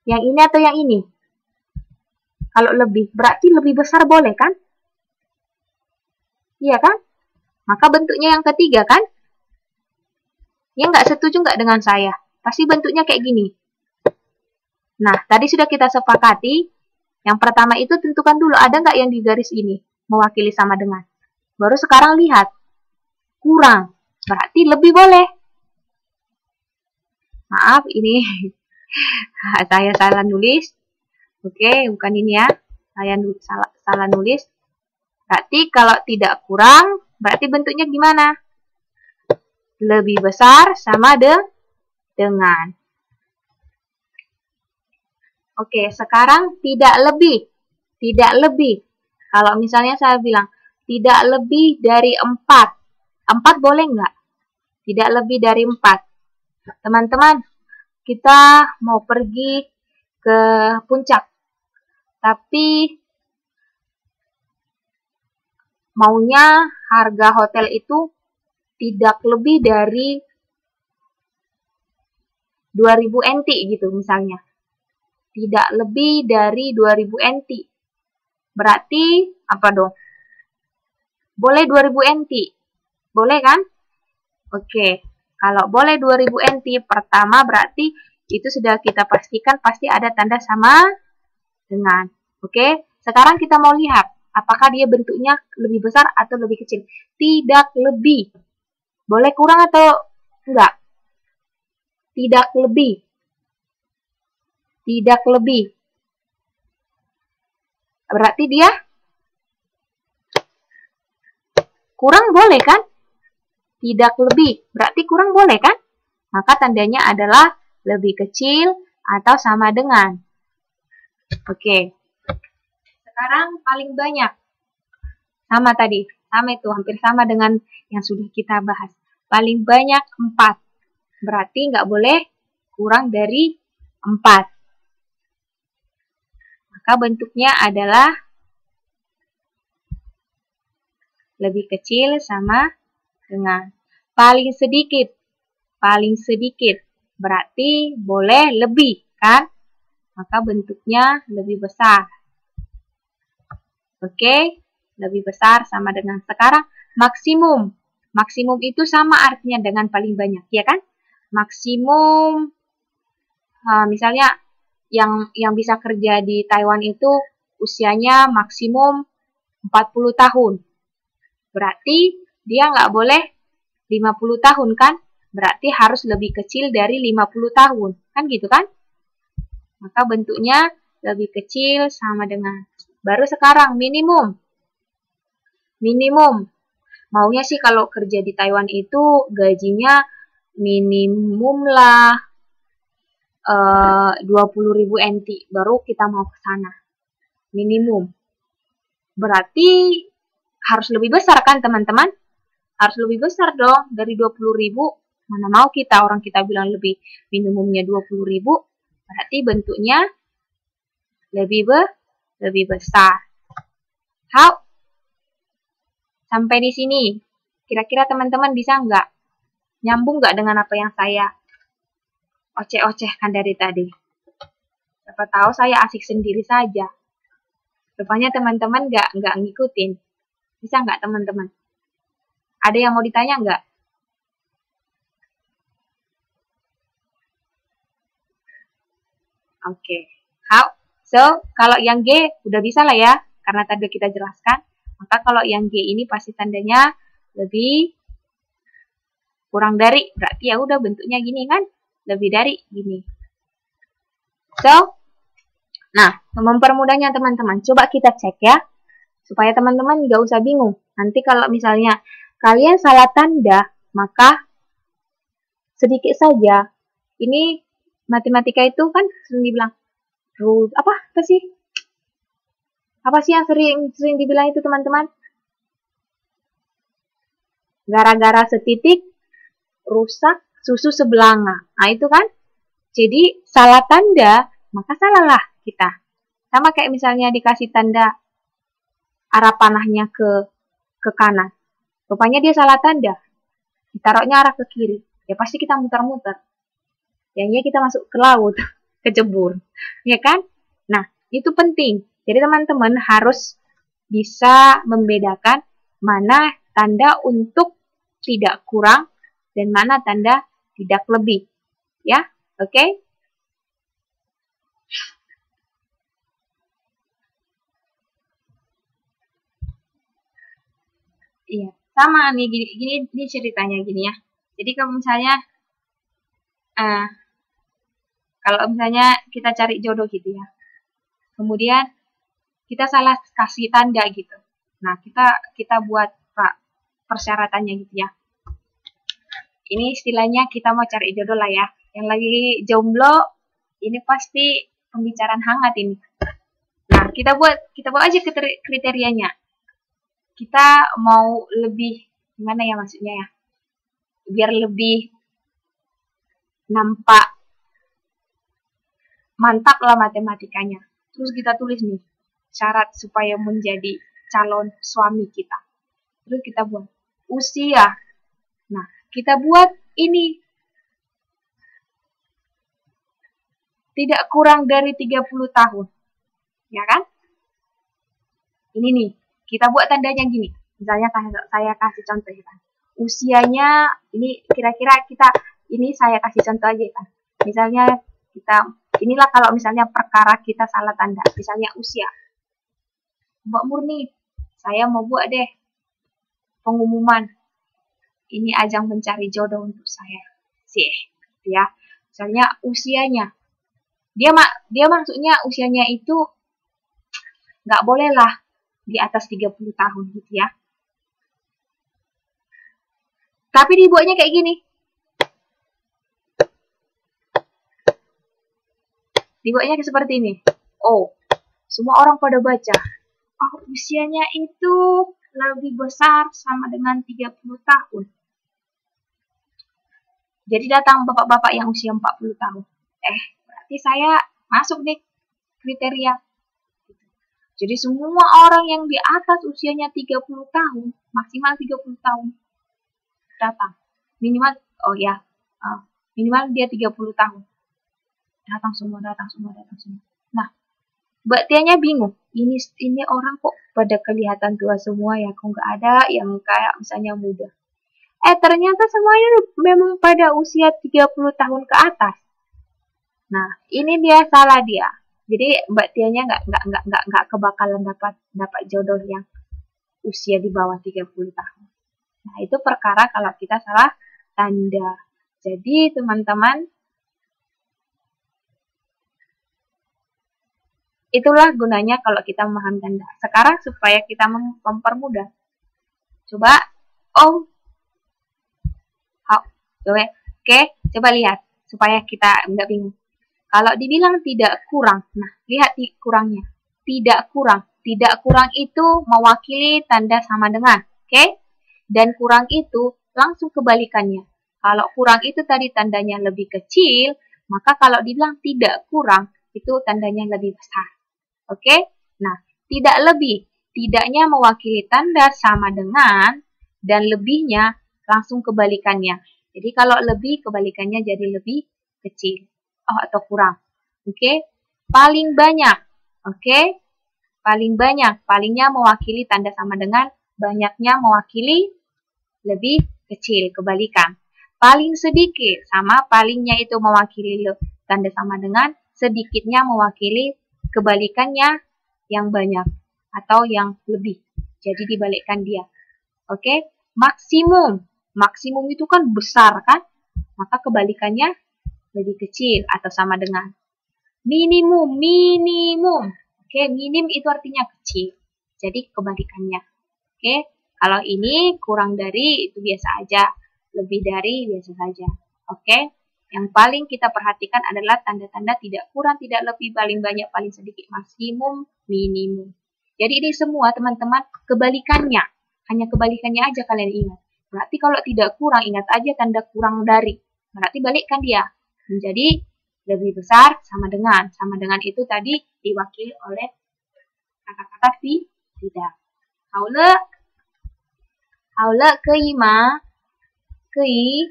Yang ini atau yang ini? Kalau lebih. Berarti lebih besar boleh kan? Iya kan? Maka bentuknya yang ketiga kan? Ya nggak setuju nggak dengan saya? Pasti bentuknya kayak gini. Nah, tadi sudah kita sepakati. Yang pertama itu tentukan dulu ada nggak yang di garis ini mewakili sama dengan. Baru sekarang lihat. Kurang. Berarti lebih boleh. Maaf, ini saya salah nulis. Oke, bukan ini ya. Saya salah nulis. Berarti kalau tidak kurang, berarti bentuknya gimana? Lebih besar sama dengan. Oke, sekarang tidak lebih. Tidak lebih. Kalau misalnya saya bilang, tidak lebih dari 4. 4 boleh nggak? Tidak lebih dari 4. Teman-teman, kita mau pergi ke puncak. Tapi maunya harga hotel itu tidak lebih dari 2.000 NT gitu misalnya. Tidak lebih dari 2.000 NT. Berarti apa dong? Boleh 2.000 NT. Boleh kan? Oke. Kalau boleh 2.000 NT pertama berarti itu sudah kita pastikan pasti ada tanda sama dengan. Oke. Sekarang kita mau lihat apakah dia bentuknya lebih besar atau lebih kecil. Tidak lebih. Boleh kurang atau enggak? Tidak lebih. Tidak lebih. Berarti dia kurang boleh kan? Tidak lebih. Berarti kurang boleh kan? Maka tandanya adalah lebih kecil atau sama dengan. Oke. Sekarang paling banyak. Sama tadi. Sama itu. Hampir sama dengan yang sudah kita bahas. Paling banyak 4. Berarti nggak boleh kurang dari 4. Maka bentuknya adalah lebih kecil sama dengan. Paling sedikit. Paling sedikit. Berarti boleh lebih, kan? Maka bentuknya lebih besar. Oke? Lebih besar sama dengan. Sekarang maksimum. Maksimum itu sama artinya dengan paling banyak, ya kan? Maksimum, misalnya yang bisa kerja di Taiwan itu usianya maksimum 40 tahun. Berarti dia nggak boleh 50 tahun kan? Berarti harus lebih kecil dari 50 tahun. Kan gitu kan? Maka bentuknya lebih kecil sama dengan. Baru sekarang minimum. Minimum. Maunya sih kalau kerja di Taiwan itu gajinya minimum lah 20.000 NT. Baru kita mau ke sana. Minimum. Berarti harus lebih besar kan teman-teman? Harus lebih besar dong dari 20.000. Mana mau kita, orang kita bilang lebih minimumnya 20.000. Berarti bentuknya lebih besar. How? Sampai di sini. Kira-kira teman-teman bisa nggak? Nyambung nggak dengan apa yang saya oceh-ocehkan dari tadi? Siapa tahu saya asik sendiri saja. Rupanya teman-teman nggak ngikutin. Bisa nggak teman-teman? Ada yang mau ditanya nggak? Oke. How? So, kalau yang G udah bisa lah ya, karena tadi kita jelaskan. Maka kalau yang G ini pasti tandanya lebih kurang dari. Berarti ya udah bentuknya gini kan? Lebih dari gini. So, nah, mempermudahnya teman-teman, coba kita cek ya. Supaya teman-teman nggak usah bingung. Nanti kalau misalnya kalian salah tanda, maka sedikit saja. Ini matematika itu kan sering dibilang apa sih? Apa sih yang sering dibilang itu teman-teman? Gara-gara setitik rusak susu sebelanga. Nah itu kan. Jadi salah tanda, maka salahlah kita. Sama kayak misalnya dikasih tanda arah panahnya ke kanan. Rupanya dia salah tanda. Ditaruhnya arah ke kiri. Ya pasti kita muter-muter. Jadinya kita masuk ke laut, kejebur. Ya kan? Nah, itu penting. Jadi teman-teman harus bisa membedakan mana tanda untuk tidak kurang dan mana tanda tidak lebih. Ya, oke? Okay? Iya, sama nih gini ceritanya gini ya. Jadi kalau misalnya kita cari jodoh gitu ya. Kemudian kita salah kasih tanda gitu. Nah, kita buat persyaratannya gitu ya. Ini istilahnya kita mau cari jodoh lah ya. Yang lagi jomblo, ini pasti pembicaraan hangat ini. Nah, kita buat aja kriterianya. Kita mau lebih gimana ya maksudnya ya? Biar lebih nampak mantap lah matematikanya. Terus kita tulis nih syarat supaya menjadi calon suami kita. Terus kita buat usia. Nah, kita buat ini tidak kurang dari 30 tahun. Ya kan? Ini nih, kita buat tandanya gini. Misalnya saya kasih contoh ya kan. Usianya ini kira-kira ini saya kasih contoh aja kan. Misalnya inilah kalau misalnya perkara kita salah tanda. Misalnya usia. Mbak Murni, saya mau buat deh pengumuman. Ini ajang mencari jodoh untuk saya. Ya. Misalnya usianya. Dia maksudnya usianya itu nggak boleh lah di atas 30 tahun gitu ya. Tapi dibuatnya kayak gini. Dibuatnya seperti ini. Oh, semua orang pada baca. Oh, usianya itu lebih besar sama dengan 30 tahun. Jadi datang bapak-bapak yang usia 40 tahun. Berarti saya masuk nih kriteria. Jadi semua orang yang di atas usianya 30 tahun, maksimal 30 tahun, datang. Minimal dia 30 tahun. Datang semua. Nah, Mbak Tianya bingung. Ini orang kok pada kelihatan tua semua ya, kok nggak ada yang kayak misalnya muda. Ternyata semuanya memang pada usia 30 tahun ke atas. Nah, ini dia salah dia. Jadi Mbak Tianya nggak kebakalan dapat jodoh yang usia di bawah 30 tahun. Nah, itu perkara kalau kita salah tanda. Jadi, teman-teman, itulah gunanya kalau kita memahami tanda. Sekarang supaya kita mempermudah. Coba, oke, coba lihat supaya kita nggak bingung. Kalau dibilang tidak kurang, nah lihat di kurangnya. Tidak kurang. Tidak kurang itu mewakili tanda sama dengan, oke? Dan kurang itu langsung kebalikannya. Kalau kurang itu tadi tandanya lebih kecil, maka kalau dibilang tidak kurang, itu tandanya lebih besar. Oke? Nah, tidak lebih. Tidaknya mewakili tanda sama dengan, dan lebihnya langsung kebalikannya. Jadi kalau lebih, kebalikannya jadi lebih kecil. Atau kurang. Oke? Paling banyak. Oke? Paling banyak. Palingnya mewakili tanda sama dengan, banyaknya mewakili lebih kecil, kebalikan. Paling sedikit, sama palingnya itu mewakili tanda sama dengan, sedikitnya mewakili kebalikannya yang banyak atau yang lebih. Jadi dibalikkan dia. Oke? Maksimum. Maksimum itu kan besar kan? Maka kebalikannya lebih kecil atau sama dengan. Minimum. Oke, minim itu artinya kecil. Jadi kebalikannya. Oke? Kalau ini kurang dari itu biasa aja. Lebih dari biasa saja. Oke? Yang paling kita perhatikan adalah tanda-tanda tidak kurang, tidak lebih, paling banyak, paling sedikit, maksimum, minimum. Jadi ini semua teman-teman kebalikannya. Hanya kebalikannya aja kalian ingat. Berarti kalau tidak kurang, ingat aja tanda kurang dari. Berarti balikkan dia. Menjadi lebih besar sama dengan. Sama dengan itu tadi diwakili oleh kata-kata tidak. Haule keima. Kei.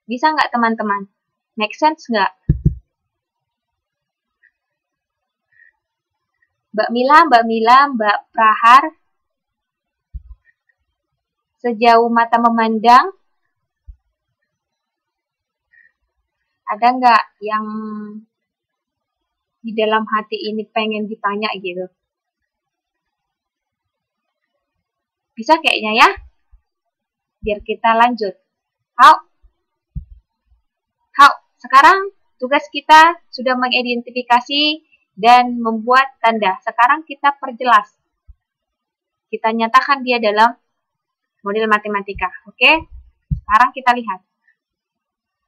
Bisa nggak teman-teman? Make sense nggak? Mbak Mila, Mbak Prahar. Sejauh mata memandang. Ada nggak yang di dalam hati ini pengen ditanya gitu? Bisa kayaknya ya? Biar kita lanjut. Sekarang tugas kita sudah mengidentifikasi dan membuat tanda. Sekarang kita perjelas. Kita nyatakan dia dalam model matematika. Oke? Sekarang kita lihat.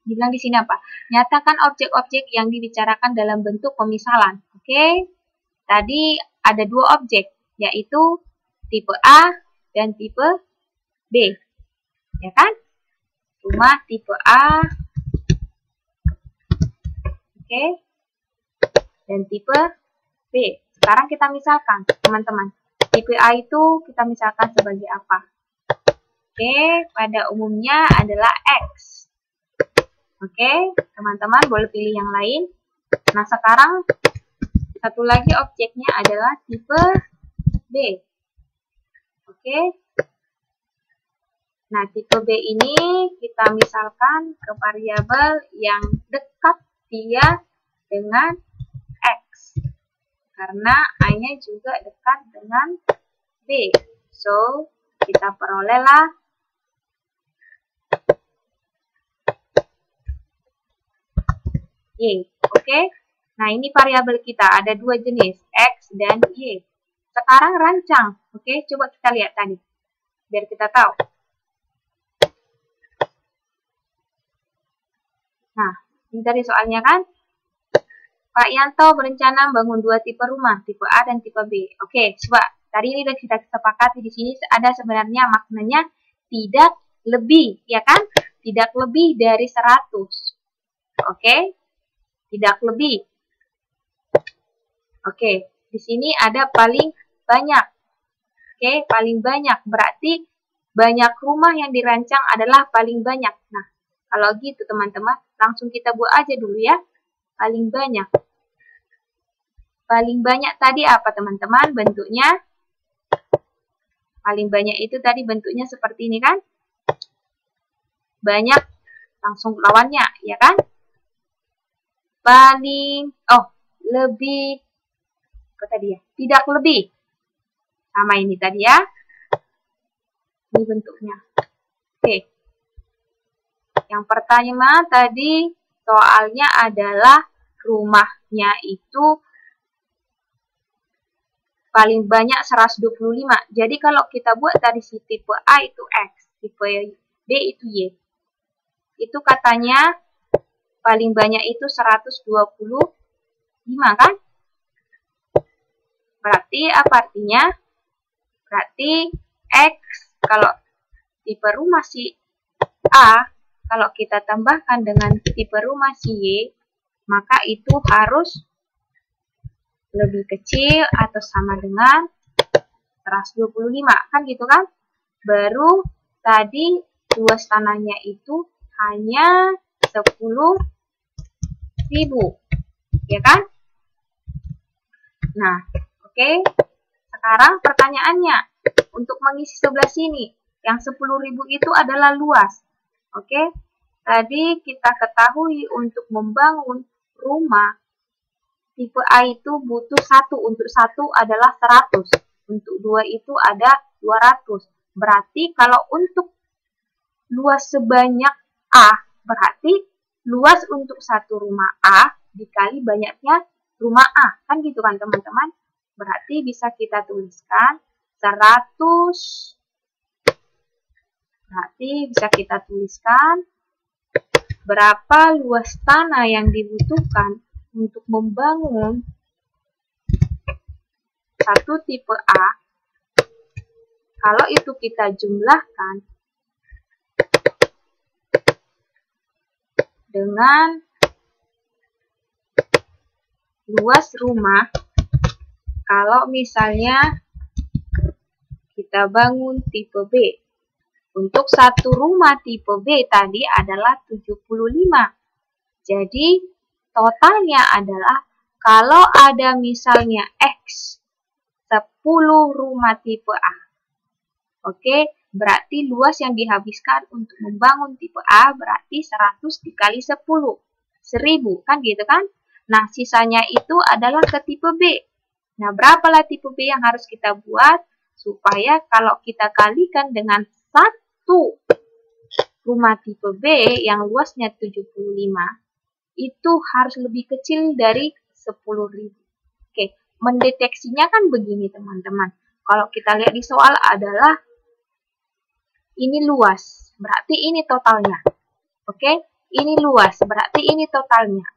Dibilang di sini apa? Nyatakan objek-objek yang dibicarakan dalam bentuk pemisalan. Oke? Tadi ada dua objek, yaitu tipe A dan tipe B. Ya kan? Cuma tipe A, oke, dan tipe B. Sekarang kita misalkan, teman-teman. Tipe A itu kita misalkan sebagai apa? Oke, pada umumnya adalah X. Oke, teman-teman boleh pilih yang lain. Nah, sekarang satu lagi objeknya adalah tipe B. Oke. Nah, tipe B ini kita misalkan ke variabel yang dekat dia dengan X. Karena A-nya juga dekat dengan B. So, kita perolehlah Y. Oke. Nah, ini variabel kita. Ada dua jenis, X dan Y. Sekarang rancang. Oke, coba kita lihat tadi. Biar kita tahu. Nah, ini tadi soalnya kan. Pak Yanto berencana membangun dua tipe rumah, tipe A dan tipe B. Oke, coba. Tadi ini sudah kita sepakati di sini ada sebenarnya maknanya tidak lebih, ya kan? Tidak lebih dari 100. Oke? Tidak lebih. Oke, di sini ada paling banyak. Oke, paling banyak. Berarti banyak rumah yang dirancang adalah paling banyak. Nah, kalau gitu teman-teman, langsung kita buat aja dulu ya. Paling banyak. Paling banyak tadi apa teman-teman? Bentuknya. Paling banyak itu tadi bentuknya seperti ini kan? Banyak langsung lawannya, ya kan? lebih, apa tadi ya? Tidak lebih. Sama ini tadi ya. Ini bentuknya. Oke. Yang pertama tadi soalnya adalah rumahnya itu paling banyak 125. Jadi kalau kita buat tadi si tipe A itu X, tipe B itu Y. Itu katanya paling banyak itu 125 kan? Berarti apa artinya? Berarti X kalau tipe rumah si A, kalau kita tambahkan dengan tipe rumah si Y, maka itu harus lebih kecil atau sama dengan 125, kan gitu kan? Baru tadi luas tanahnya itu hanya 10.000, ya kan? Nah, oke. Sekarang pertanyaannya, untuk mengisi sebelah sini, yang 10.000 itu adalah luas. Oke, tadi kita ketahui untuk membangun rumah tipe A itu butuh 1. Untuk 1 adalah 100. Untuk 2 itu ada 200. Berarti kalau untuk luas sebanyak A, berarti luas untuk satu rumah A dikali banyaknya rumah A. Kan gitu kan teman-teman? Berarti bisa kita tuliskan 100. Berarti bisa kita tuliskan berapa luas tanah yang dibutuhkan untuk membangun satu tipe A. Kalau itu kita jumlahkan dengan luas rumah, kalau misalnya kita bangun tipe B, untuk satu rumah tipe B tadi adalah 75. Jadi totalnya adalah kalau ada misalnya X 10 rumah tipe A. Oke, berarti luas yang dihabiskan untuk membangun tipe A berarti 100 dikali 10. 1000, kan gitu kan? Nah, sisanya itu adalah ke tipe B. Nah, berapalah tipe B yang harus kita buat supaya kalau kita kalikan dengan satu rumah tipe B yang luasnya 75, itu harus lebih kecil dari 10.000. Oke, mendeteksinya kan begini teman-teman. Kalau kita lihat di soal adalah ini luas, berarti ini totalnya. Oke, ini luas, berarti ini totalnya.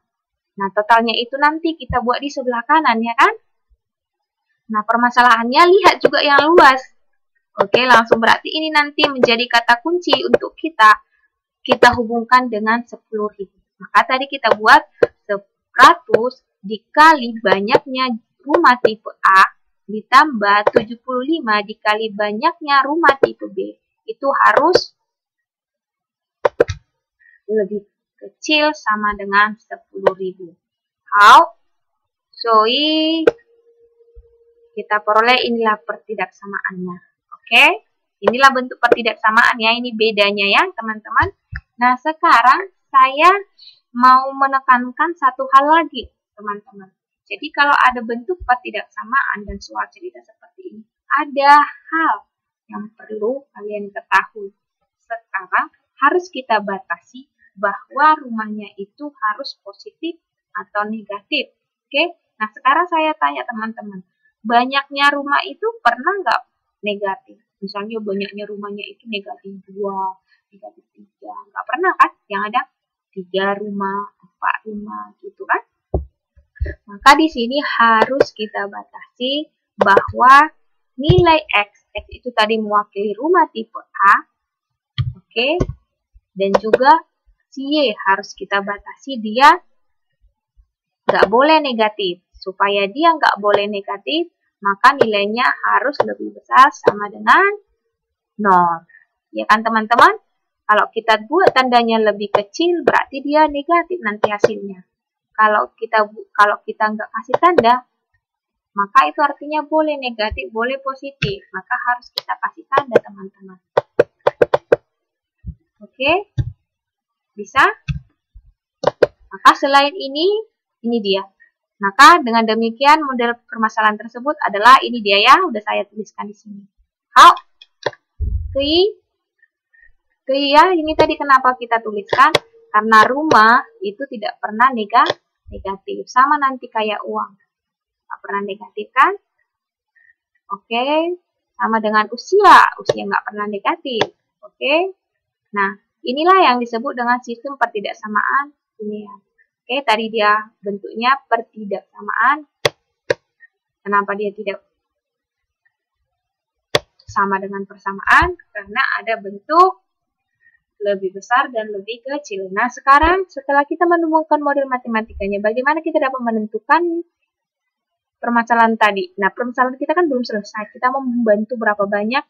Nah, totalnya itu nanti kita buat di sebelah kanan, ya kan? Nah, permasalahannya lihat juga yang luas. Oke, langsung berarti ini nanti menjadi kata kunci untuk kita hubungkan dengan 10.000. Maka tadi kita buat 100 dikali banyaknya rumah tipe A ditambah 75 dikali banyaknya rumah tipe B. Itu harus lebih kecil sama dengan 10.000. How? So, kita peroleh inilah pertidaksamaannya. Oke? Inilah bentuk pertidaksamaannya. Ini bedanya ya, teman-teman. Nah, sekarang saya mau menekankan satu hal lagi, teman-teman. Jadi, kalau ada bentuk pertidaksamaan dan soal cerita seperti ini, ada hal yang perlu kalian ketahui. Sekarang harus kita batasi bahwa rumahnya itu harus positif atau negatif. Oke? Nah, sekarang saya tanya teman-teman, banyaknya rumah itu pernah nggak negatif? Misalnya banyaknya rumahnya itu negatif 2, negatif 3. Nggak pernah kan? Yang ada 3 rumah, 4 rumah gitu kan? Maka di sini harus kita batasi bahwa nilai X itu tadi mewakili rumah tipe A. Oke? Dan juga si Y harus kita batasi dia nggak boleh negatif. Supaya dia nggak boleh negatif, maka nilainya harus lebih besar sama dengan 0. Ya kan teman-teman? Kalau kita buat tandanya lebih kecil, berarti dia negatif nanti hasilnya. Kalau kita nggak kasih tanda, maka itu artinya boleh negatif, boleh positif. Maka harus kita kasih tanda teman-teman. Oke? Bisa? Maka selain ini, Ini dia. Maka dengan demikian model permasalahan tersebut adalah ini dia ya, udah saya tuliskan di sini. How? Ya, ini tadi kenapa kita tuliskan? Karena rumah itu tidak pernah negatif. Sama nanti kayak uang. Nggak pernah negatif kan? Oke. Sama dengan usia. Usia nggak pernah negatif. Oke. Nah, inilah yang disebut dengan sistem pertidaksamaan linear. Oke, tadi dia bentuknya pertidaksamaan. Kenapa dia tidak sama dengan persamaan? Karena ada bentuk lebih besar dan lebih kecil. Nah, sekarang setelah kita menemukan model matematikanya, bagaimana kita dapat menentukan permasalahan tadi? Nah, permasalahan kita kan belum selesai. Kita mau membantu berapa banyak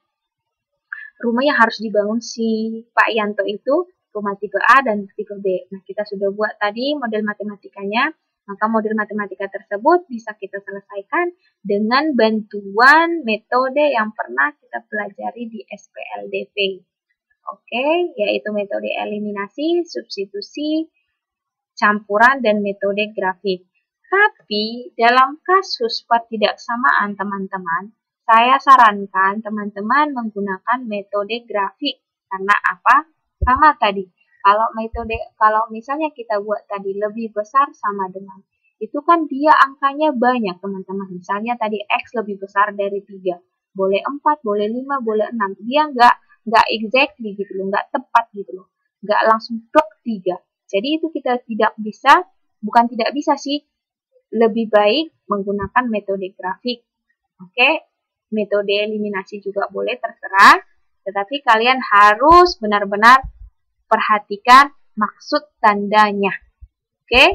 rumah yang harus dibangun si Pak Yanto itu, rumah tipe A dan tipe B. Nah, kita sudah buat tadi model matematikanya, maka model matematika tersebut bisa kita selesaikan dengan bantuan metode yang pernah kita pelajari di SPLDP. Oke, yaitu metode eliminasi, substitusi, campuran, dan metode grafik. Tapi, dalam kasus pertidaksamaan teman-teman, saya sarankan teman-teman menggunakan metode grafik. Karena apa? Sama tadi. Kalau misalnya kita buat tadi lebih besar sama dengan, itu kan dia angkanya banyak teman-teman. Misalnya tadi X lebih besar dari 3. Boleh 4, boleh 5, boleh 6. Dia nggak exactly gitu loh, nggak tepat gitu loh. Nggak langsung plek 3. Jadi itu kita bukan tidak bisa sih, lebih baik menggunakan metode grafik. Oke? Metode eliminasi juga boleh, terserah, tetapi kalian harus benar-benar perhatikan maksud tandanya. Oke?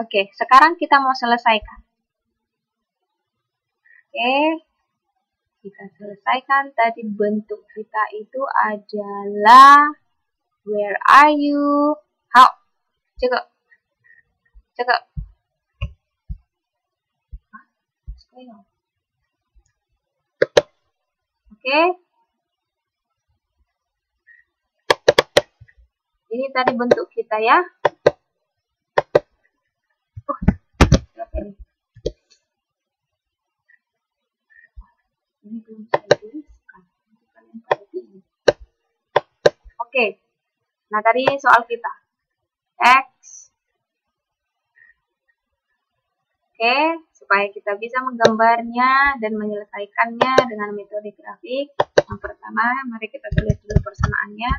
Oke, sekarang kita mau selesaikan. Oke, kita selesaikan. Tadi bentuk kita itu adalah where are you? How? Cekak. Oke. Ini tadi bentuk kita ya. Ini belum saya tuliskan. Oke. Nah, tadi soal kita. X. Oke, supaya kita bisa menggambarnya dan menyelesaikannya dengan metode grafik. Yang pertama, mari kita tulis dulu persamaannya.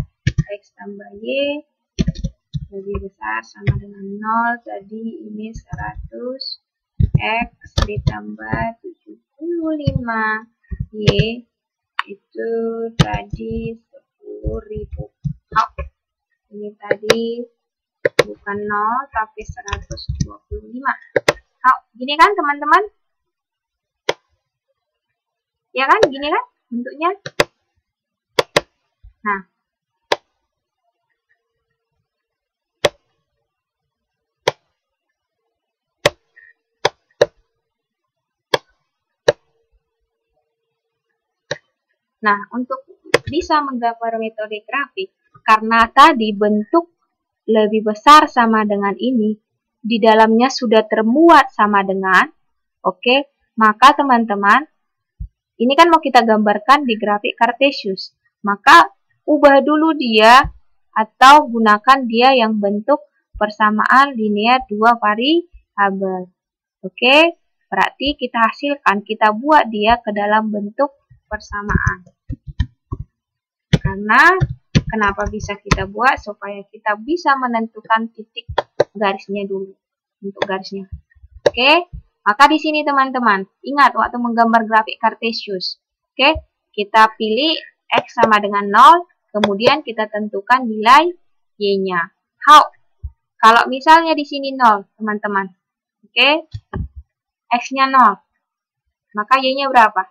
X tambah Y lebih besar sama dengan 0. Jadi ini 100. X ditambah 75. Y itu tadi 10.000. Oh, ini tadi bukan 0 tapi 125. Oh, gini kan teman-teman? Ya kan, gini kan bentuknya? Nah, untuk bisa menggambar metode grafik, karena tadi bentuk lebih besar sama dengan ini, di dalamnya sudah termuat sama dengan, oke, maka teman-teman, ini kan mau kita gambarkan di grafik Cartesius, maka ubah dulu dia atau gunakan dia yang bentuk persamaan linear 2 variabel. Oke, berarti kita hasilkan, kita buat dia ke dalam bentuk persamaan. Karena kenapa bisa kita buat? Supaya kita bisa menentukan titik garisnya dulu. Untuk garisnya. Oke, maka di sini teman-teman, ingat waktu menggambar grafik Cartesius. Oke, kita pilih X sama dengan 0, kemudian kita tentukan nilai Y-nya. How? Kalau misalnya di sini 0, teman-teman. Oke, X-nya 0. Maka Y-nya berapa?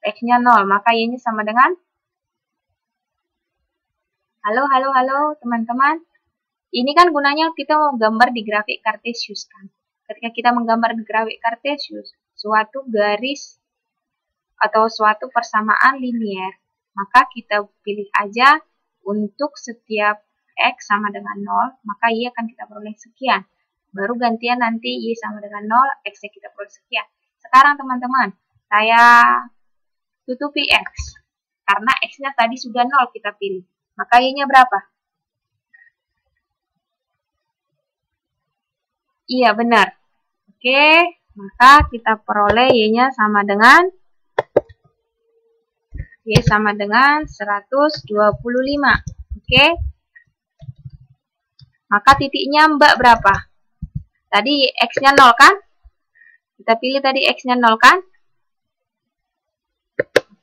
X-nya 0, maka Y-nya sama dengan? Halo, teman-teman. Ini kan gunanya kita mau gambar di grafik Cartesius kan. Ketika kita menggambar di grafik Cartesius, suatu garis atau suatu persamaan linear, maka kita pilih aja untuk setiap X sama dengan 0, maka Y akan kita peroleh sekian. Baru gantian nanti Y sama dengan 0, X-nya kita peroleh sekian. Sekarang teman-teman, saya tutupi X. Karena X-nya tadi sudah 0 kita pilih. Maka Y-nya berapa? Iya, benar. Oke, maka kita peroleh Y-nya sama dengan Y sama dengan 125. Oke. Maka titiknya Mbak berapa? Tadi X-nya 0 kan? Kita pilih tadi X-nya 0 kan?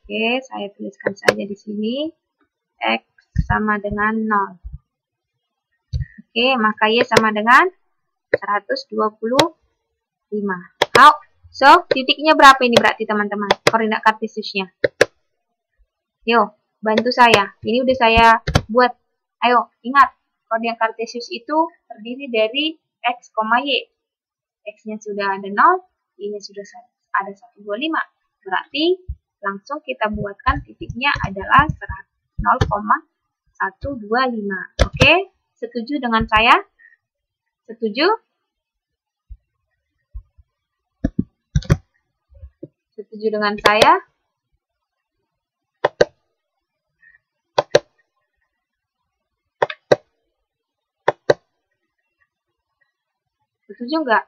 Oke, saya tuliskan saja di sini. X sama dengan 0. Oke, maka Y sama dengan 125. So, titiknya berapa ini berarti teman-teman? Koordinat kartesiusnya. Yo, bantu saya. Ini udah saya buat. Ayo, ingat. Koordinat kartesius itu terdiri dari X, Y. X-nya sudah ada 0, Y-nya sudah ada 125. Berarti langsung kita buatkan titiknya adalah 0,125. Oke, setuju dengan saya? Setuju? Setuju dengan saya? Setuju nggak?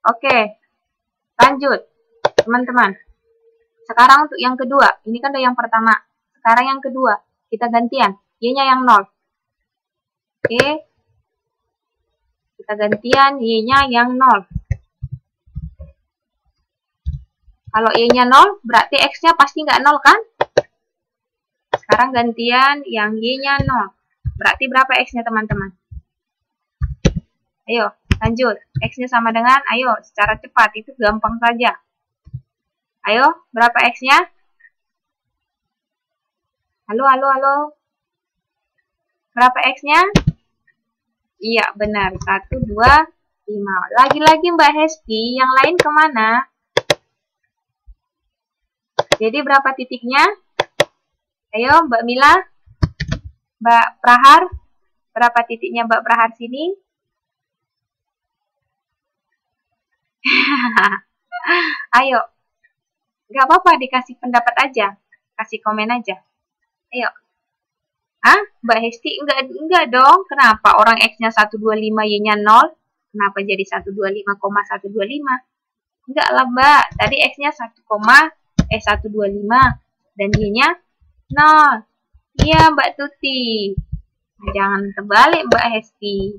Oke, lanjut teman-teman. Sekarang untuk yang kedua, ini kan udah yang pertama. Sekarang yang kedua, kita gantian. Y-nya yang 0. Oke, kita gantian Y-nya yang 0. Kalau Y-nya 0, berarti X-nya pasti nggak 0 kan? Sekarang gantian yang Y-nya 0. Berarti berapa X-nya teman-teman? Ayo, lanjut. X-nya sama dengan, ayo, secara cepat. Itu gampang saja. Ayo, berapa X-nya? Halo, halo, halo. Berapa X-nya? Iya, benar. 1, 2, 5. Lagi-lagi Mbak Hesti, yang lain kemana? Jadi berapa titiknya? Ayo, Mbak Mila. Mbak Prahar. Berapa titiknya Mbak Prahar sini? Ayo. Gak apa-apa, dikasih pendapat aja. Kasih komen aja. Ayo. Ah, Mbak Hesti? Enggak dong. Kenapa? Orang X-nya 125, Y-nya 0. Kenapa jadi 125,125? Enggak lah, Mbak. Tadi X-nya 125 dan Y-nya 0. Iya, Mbak Tuti. Jangan terbalik, Mbak Hesti.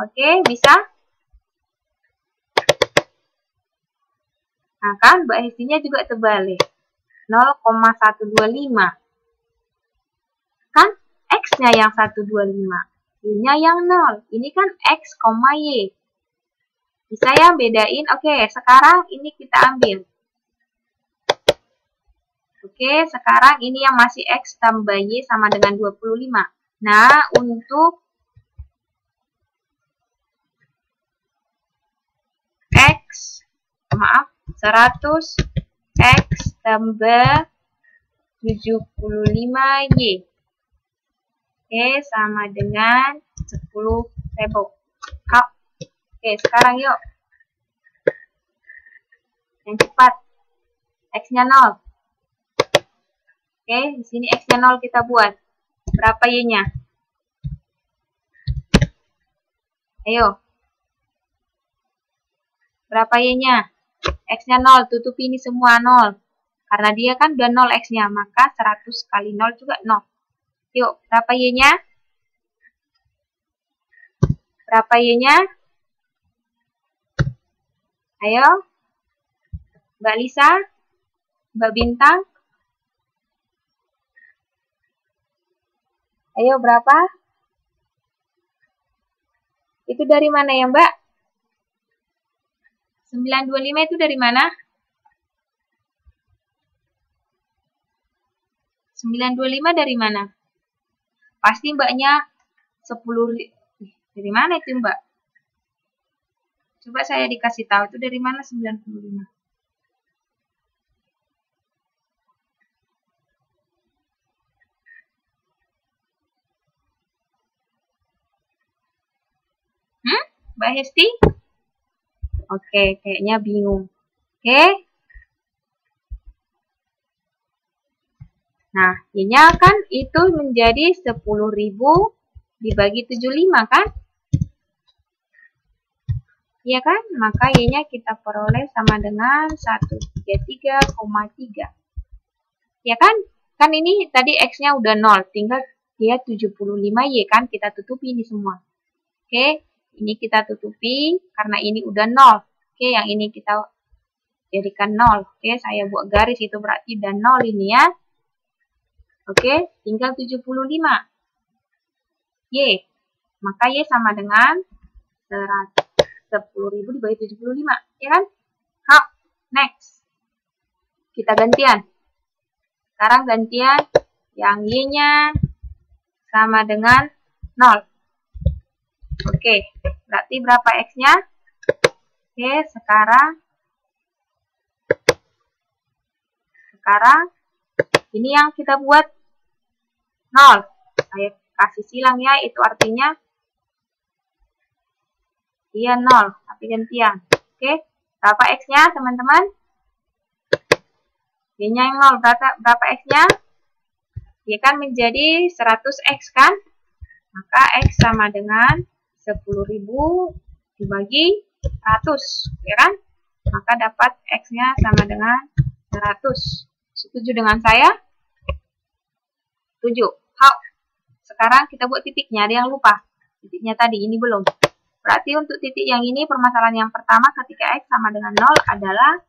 Oke, bisa? Nah, kan Mbak Hestinya juga terbalik. 0,125. Kan X-nya yang 125. Y-nya yang 0. Ini kan X, Y. Bisa ya bedain? Oke, sekarang ini kita ambil. Oke, sekarang ini yang masih X tambah Y sama dengan 25. Nah, untuk X, 100, X tambah 75Y. Oke, sama dengan 10.000. Oke, sekarang yuk. Yang cepat. X-nya 0. Oke, di sini X-nya 0 kita buat. Berapa Y-nya? Ayo. Berapa Y-nya? X-nya 0. Tutupi ini semua 0. Karena dia kan udah 0 X-nya. Maka 100 kali 0 juga 0. Yuk, berapa Y-nya? Berapa Y-nya? Ayo. Mbak Lisa? Mbak Bintang? Ayo berapa? Itu dari mana ya Mbak? 925 itu dari mana? 925 dari mana? Pasti Mbaknya 10. Dari mana itu Mbak? Coba saya dikasih tahu itu dari mana 95. Mbak Hesti? Oke, kayaknya bingung. Oke. Nah, Y-nya kan itu menjadi 10.000 dibagi 75 kan? Iya kan? Maka Y-nya kita peroleh sama dengan 133,3. Ya kan? Kan ini tadi X-nya udah 0, tinggal dia 75Y kan? Kita tutupi ini semua. Oke, ini kita tutupi karena ini udah 0. Oke, yang ini kita jadikan 0. Oke, saya buat garis itu berarti udah 0 ini ya. Oke, tinggal 75. Y. Maka Y sama dengan 10.000 dibagi 75. Ya kan? Hap, next. Kita gantian. Sekarang gantian yang Y-nya sama dengan 0. Oke, berarti berapa X-nya? Oke, sekarang ini yang kita buat 0. Saya kasih silang ya, itu artinya dia 0, tapi gantian. Oke, berapa X-nya teman-teman? Y-nya yang 0, berapa X-nya? Y kan menjadi 100X kan? Maka X sama dengan 10.000 dibagi 100, ya kan? Maka dapat X-nya sama dengan 100. Setuju dengan saya? Setuju. How? Sekarang kita buat titiknya, ada yang lupa. Titiknya tadi, ini belum. Berarti untuk titik yang ini, permasalahan yang pertama ketika X sama dengan 0 adalah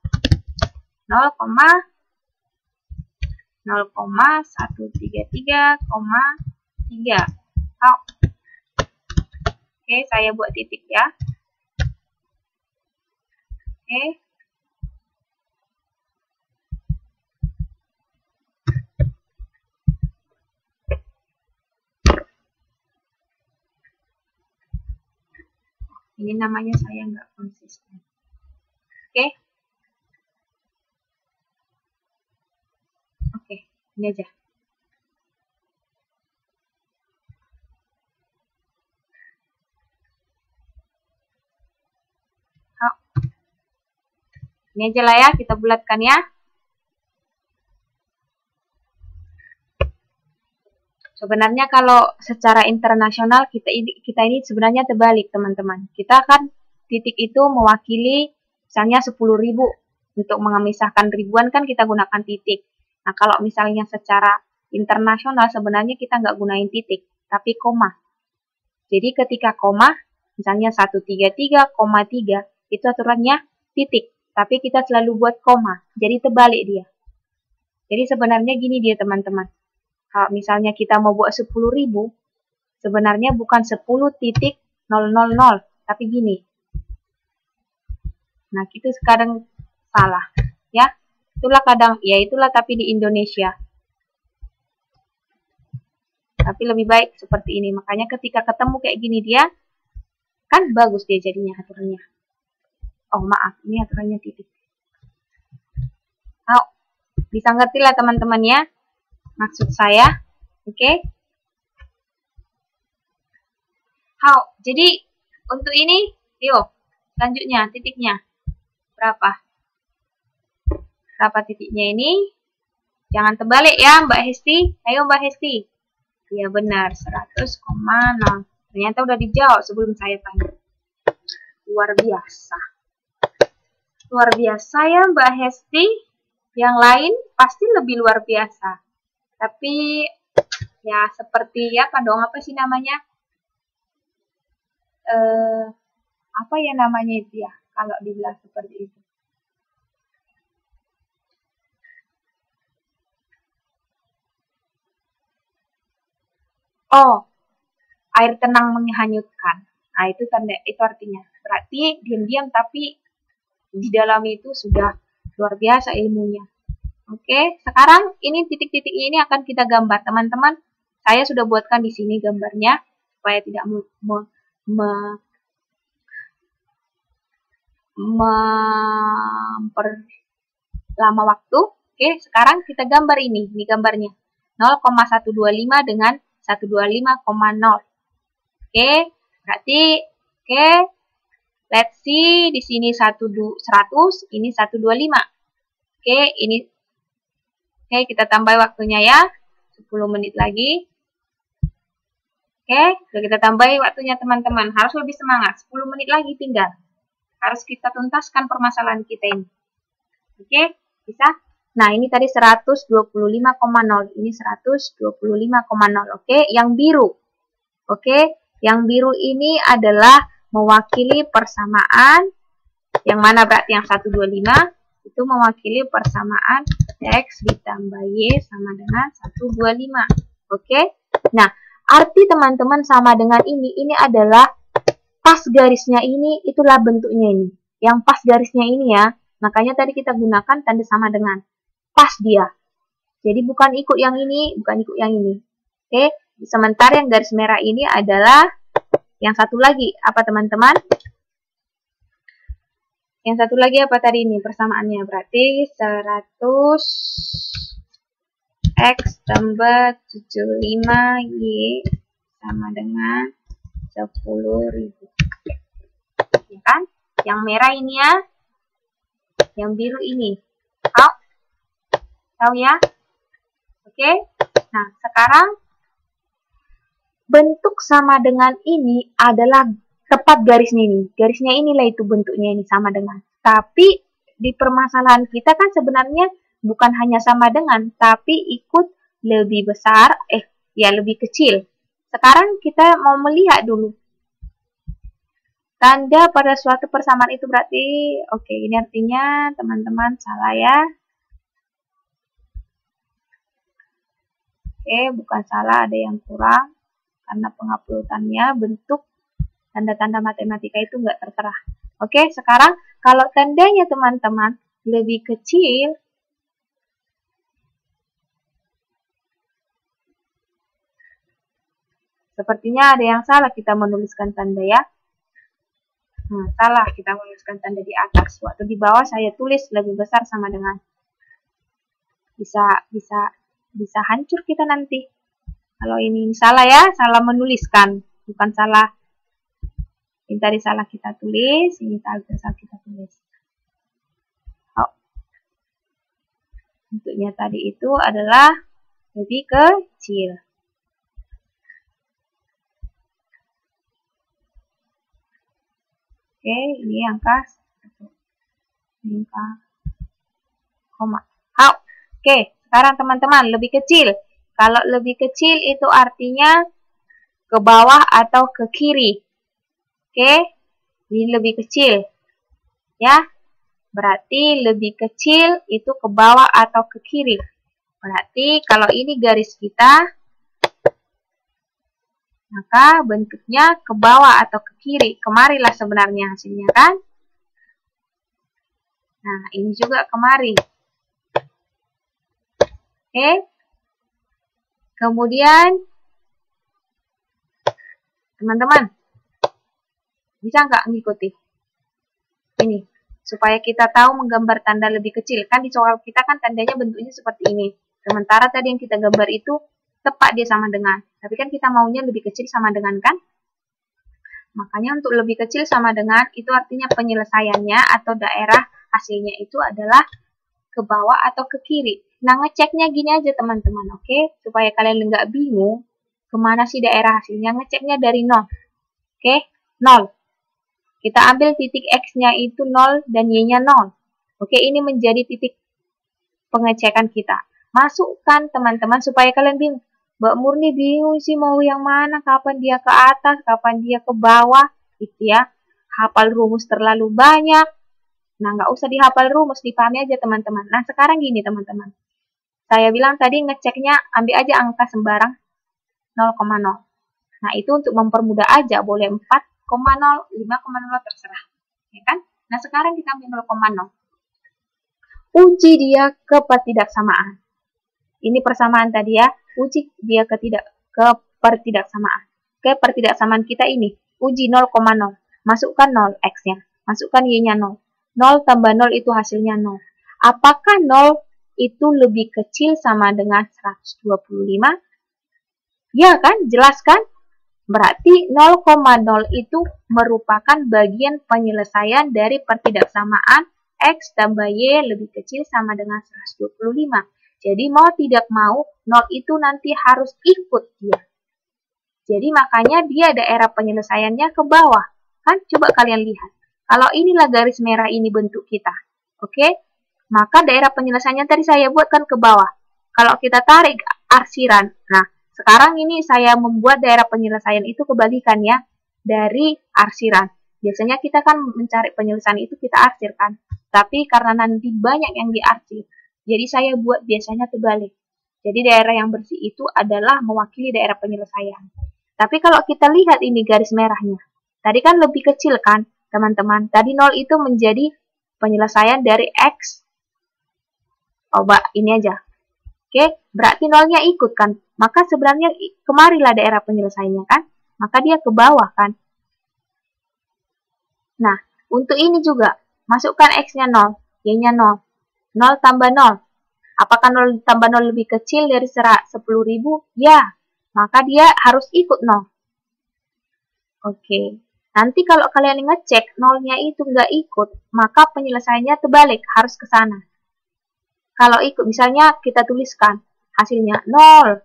0,133,3. How? Oke, saya buat titik ya. Oke. Ini namanya saya nggak konsisten. Oke. Oke, ini aja. Ini aja lah ya, kita bulatkan ya. Sebenarnya kalau secara internasional kita ini sebenarnya terbalik teman-teman. Kita kan titik itu mewakili misalnya 10.000. Untuk memisahkan ribuan kan kita gunakan titik. Nah kalau misalnya secara internasional sebenarnya kita nggak gunain titik, tapi koma. Jadi ketika koma, misalnya 133,3 itu aturannya titik. Tapi kita selalu buat koma, jadi terbalik dia. Jadi sebenarnya gini dia teman-teman. Kalau misalnya kita mau buat 10.000, sebenarnya bukan 10.000, tapi gini. Nah, itu kadang salah, ya. Itulah kadang, ya itulah tapi di Indonesia. Tapi lebih baik seperti ini. Makanya ketika ketemu kayak gini dia, kan bagus dia jadinya aturannya. Oh maaf, ini aturannya titik. Oh, bisa ngerti lah teman-teman ya. Maksud saya, oke? How? Jadi untuk ini, yuk, selanjutnya titiknya berapa? Berapa titiknya ini? Jangan terbalik ya, Mbak Hesti. Ayo Mbak Hesti. Iya benar, 100,0. Ternyata udah dijawab sebelum saya tanya. Luar biasa. Luar biasa ya Mbak Hesti. Yang lain pasti lebih luar biasa. Tapi ya seperti apa dong, apa sih namanya? Apa ya namanya itu ya? Kalau dibilang seperti itu. Oh, air tenang menghanyutkan. Nah, itu tanda, itu artinya. Berarti diam-diam tapi di dalam itu sudah luar biasa ilmunya. Oke, sekarang ini titik-titiknya ini akan kita gambar, teman-teman. Saya sudah buatkan di sini gambarnya supaya tidak memperlama waktu. Oke, sekarang kita gambar ini gambarnya. 0,125 dengan 125,0. Oke, berarti let's see di sini 100, ini 125. Oke, ini kita tambah waktunya ya. 10 menit lagi. Oke, sudah kita tambahi waktunya teman-teman. Harus lebih semangat. 10 menit lagi tinggal. Harus kita tuntaskan permasalahan kita ini. Oke, bisa? Nah, ini tadi 125,0. Ini 125,0. Oke, yang biru. Oke, yang biru ini adalah mewakili persamaan. Yang mana berarti yang 125 itu mewakili persamaan X ditambah Y sama dengan 125. Oke? Nah, arti teman-teman sama dengan ini adalah pas garisnya ini, itulah bentuknya ini. Yang pas garisnya ini ya, makanya tadi kita gunakan tanda sama dengan. Pas dia. Jadi bukan ikut yang ini, bukan ikut yang ini. Oke? Sementara yang garis merah ini adalah yang satu lagi. Apa teman-teman? Yang satu lagi apa tadi ini persamaannya? Berarti 100 X tambah 75 Y sama dengan 10.000. Ya kan? Yang merah ini ya. Yang biru ini. Tahu ya? Oke? Nah, sekarang bentuk sama dengan ini adalah tepat garisnya ini. Garisnya inilah itu bentuknya ini sama dengan. Tapi di permasalahan kita kan sebenarnya bukan hanya sama dengan, tapi ikut lebih besar, ya lebih kecil. Sekarang kita mau melihat dulu. Tanda pada suatu persamaan itu berarti, oke, ini artinya teman-teman salah ya. Oke, bukan salah, ada yang kurang. Karena penguploadannya bentuk tanda-tanda matematika itu nggak tertera. Oke, sekarang kalau tandanya teman-teman lebih kecil, sepertinya ada yang salah kita menuliskan tanda ya. Salah kita menuliskan tanda di atas. Waktu di bawah saya tulis lebih besar sama dengan. Bisa hancur kita nanti. Kalau ini salah ya, salah menuliskan, bukan salah. Ini tadi salah kita tulis, ini tadi salah kita tulis. Bentuknya tadi itu adalah lebih kecil. Oke, ini angka 1. Angka koma. Oke, sekarang teman-teman lebih kecil. Kalau lebih kecil itu artinya ke bawah atau ke kiri. Oke, ini lebih kecil. Ya, berarti lebih kecil itu ke bawah atau ke kiri. Berarti kalau ini garis kita, maka bentuknya ke bawah atau ke kiri. Kemarilah sebenarnya hasilnya kan. Nah, ini juga kemari. Oke. Kemudian, teman-teman, bisa nggak mengikuti? Ini, supaya kita tahu menggambar tanda lebih kecil. Kan di soal kita kan tandanya bentuknya seperti ini. Sementara tadi yang kita gambar itu tepat dia sama dengan. Tapi kan kita maunya lebih kecil sama dengan kan? Makanya untuk lebih kecil sama dengan, itu artinya penyelesaiannya atau daerah hasilnya itu adalah ke bawah atau ke kiri. Nah, ngeceknya gini aja teman-teman, oke? Supaya kalian nggak bingung, kemana sih daerah hasilnya, ngeceknya dari 0. Oke, 0. Kita ambil titik X-nya itu 0 dan Y-nya 0. Oke, ini menjadi titik pengecekan kita. Masukkan teman-teman supaya kalian bingung. Mbak Murni bingung sih mau yang mana, kapan dia ke atas, kapan dia ke bawah, gitu ya. Hafal rumus terlalu banyak. Nah, nggak usah dihafal rumus, dipahami aja teman-teman. Nah, sekarang gini teman-teman. Saya bilang tadi ngeceknya ambil aja angka sembarang. 0,0. Nah, itu untuk mempermudah aja, boleh 4,0, 5,0 terserah. Ya kan? Nah, sekarang kita ambil 0,0. Uji dia kepertidaksamaan. Ini persamaan tadi ya, uji dia kepertidaksamaan. Kepertidaksamaan kita ini, uji 0,0. Masukkan 0 X-nya, masukkan Y-nya 0. 0 tambah 0 itu hasilnya 0. Apakah 0 itu lebih kecil sama dengan 125? Ya kan, jelas kan? Berarti 0,0 itu merupakan bagian penyelesaian dari pertidaksamaan X tambah Y lebih kecil sama dengan 125. Jadi mau tidak mau, 0 itu nanti harus ikut dia. Jadi makanya dia daerah penyelesaiannya ke bawah. Kan coba kalian lihat. Kalau inilah garis merah ini bentuk kita. Oke? Maka daerah penyelesaiannya tadi saya buatkan ke bawah. Kalau kita tarik arsiran. Nah, sekarang ini saya membuat daerah penyelesaian itu kebalikan ya. Dari arsiran. Biasanya kita kan mencari penyelesaian itu kita arsirkan. Tapi karena nanti banyak yang diarsir. Jadi saya buat biasanya terbalik. Jadi daerah yang bersih itu adalah mewakili daerah penyelesaian. Tapi kalau kita lihat ini garis merahnya. Tadi kan lebih kecil kan, teman-teman. Tadi 0 itu menjadi penyelesaian dari X. Coba ini aja. Oke, berarti 0-nya ikut kan. Maka sebenarnya kemarilah daerah penyelesaiannya kan. Maka dia ke bawah kan. Nah, untuk ini juga. Masukkan X-nya 0, Y-nya 0. 0 tambah 0. Apakah 0 tambah 0 lebih kecil dari 10.000? Ya. Maka dia harus ikut 0. Oke. Nanti kalau kalian ngecek 0-nya itu nggak ikut, maka penyelesaiannya terbalik, harus ke sana. Kalau ikut, misalnya kita tuliskan hasilnya 0.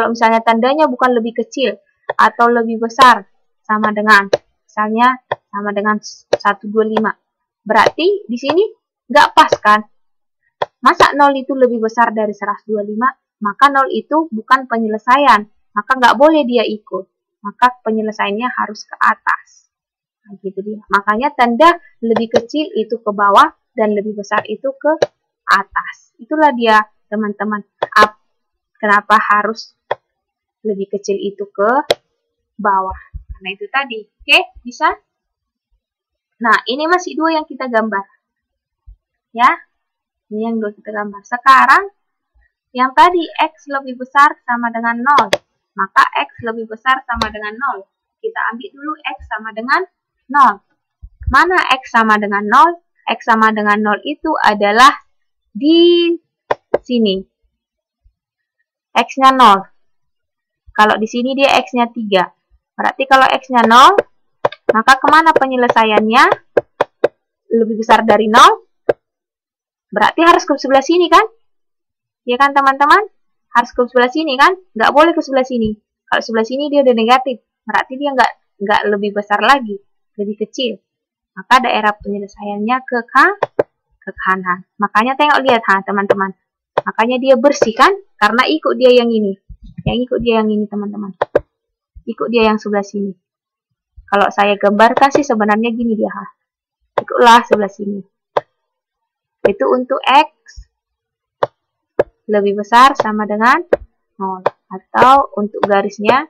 Misalnya tandanya bukan lebih kecil atau lebih besar sama dengan, misalnya sama dengan 125. Berarti di sini nggak pas kan? Masa 0 itu lebih besar dari 125? Maka 0 itu bukan penyelesaian. Maka nggak boleh dia ikut. Maka penyelesaiannya harus ke atas. Nah, gitu dia. Makanya tanda lebih kecil itu ke bawah dan lebih besar itu ke atas. Itulah dia teman-teman. Kenapa harus lebih kecil itu ke bawah? Karena itu tadi. Oke, bisa? Nah, ini masih dua yang kita gambar. Ya, ini yang dua kita gambar. Sekarang, yang tadi X lebih besar sama dengan 0. Maka X lebih besar sama dengan 0. Kita ambil dulu X sama dengan 0. Mana X sama dengan 0? X sama dengan 0 itu adalah di sini. X-nya 0. Kalau di sini dia X-nya 3. Berarti kalau X-nya 0, maka kemana penyelesaiannya? Lebih besar dari 0? Berarti harus ke sebelah sini kan? Ya kan teman-teman? Harus ke sebelah sini kan? Nggak boleh ke sebelah sini. Kalau sebelah sini dia udah negatif. Berarti dia nggak lebih besar lagi. Lebih kecil. Maka daerah penyelesaiannya ke kanan. Makanya lihat teman-teman. Makanya dia bersih kan? Karena ikut dia yang ini. Yang ikut dia yang ini teman-teman. Ikut dia yang sebelah sini. Kalau saya gambarkan sih sebenarnya gini dia. Ikutlah sebelah sini. Itu untuk X lebih besar sama dengan 0. Atau untuk garisnya.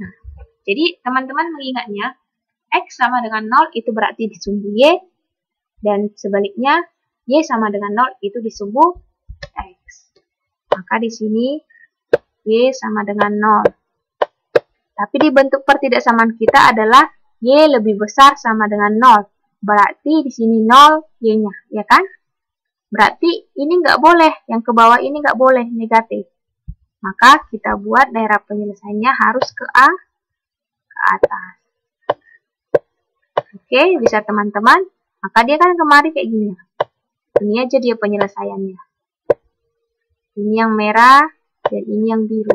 Nah, jadi teman-teman mengingatnya, X sama dengan 0 itu berarti disumbu Y. Dan sebaliknya, Y sama dengan 0 itu disumbu X. Maka di sini Y sama dengan 0. Tapi di bentuk pertidaksamaan kita adalah Y lebih besar sama dengan 0. Berarti di sini 0 Y-nya, ya kan? Berarti ini nggak boleh, yang ke bawah ini nggak boleh, negatif. Maka kita buat daerah penyelesaiannya harus ke atas. Oke, bisa teman-teman? Maka dia kan kemari kayak gini. Ini aja dia penyelesaiannya. Ini yang merah, dan ini yang biru.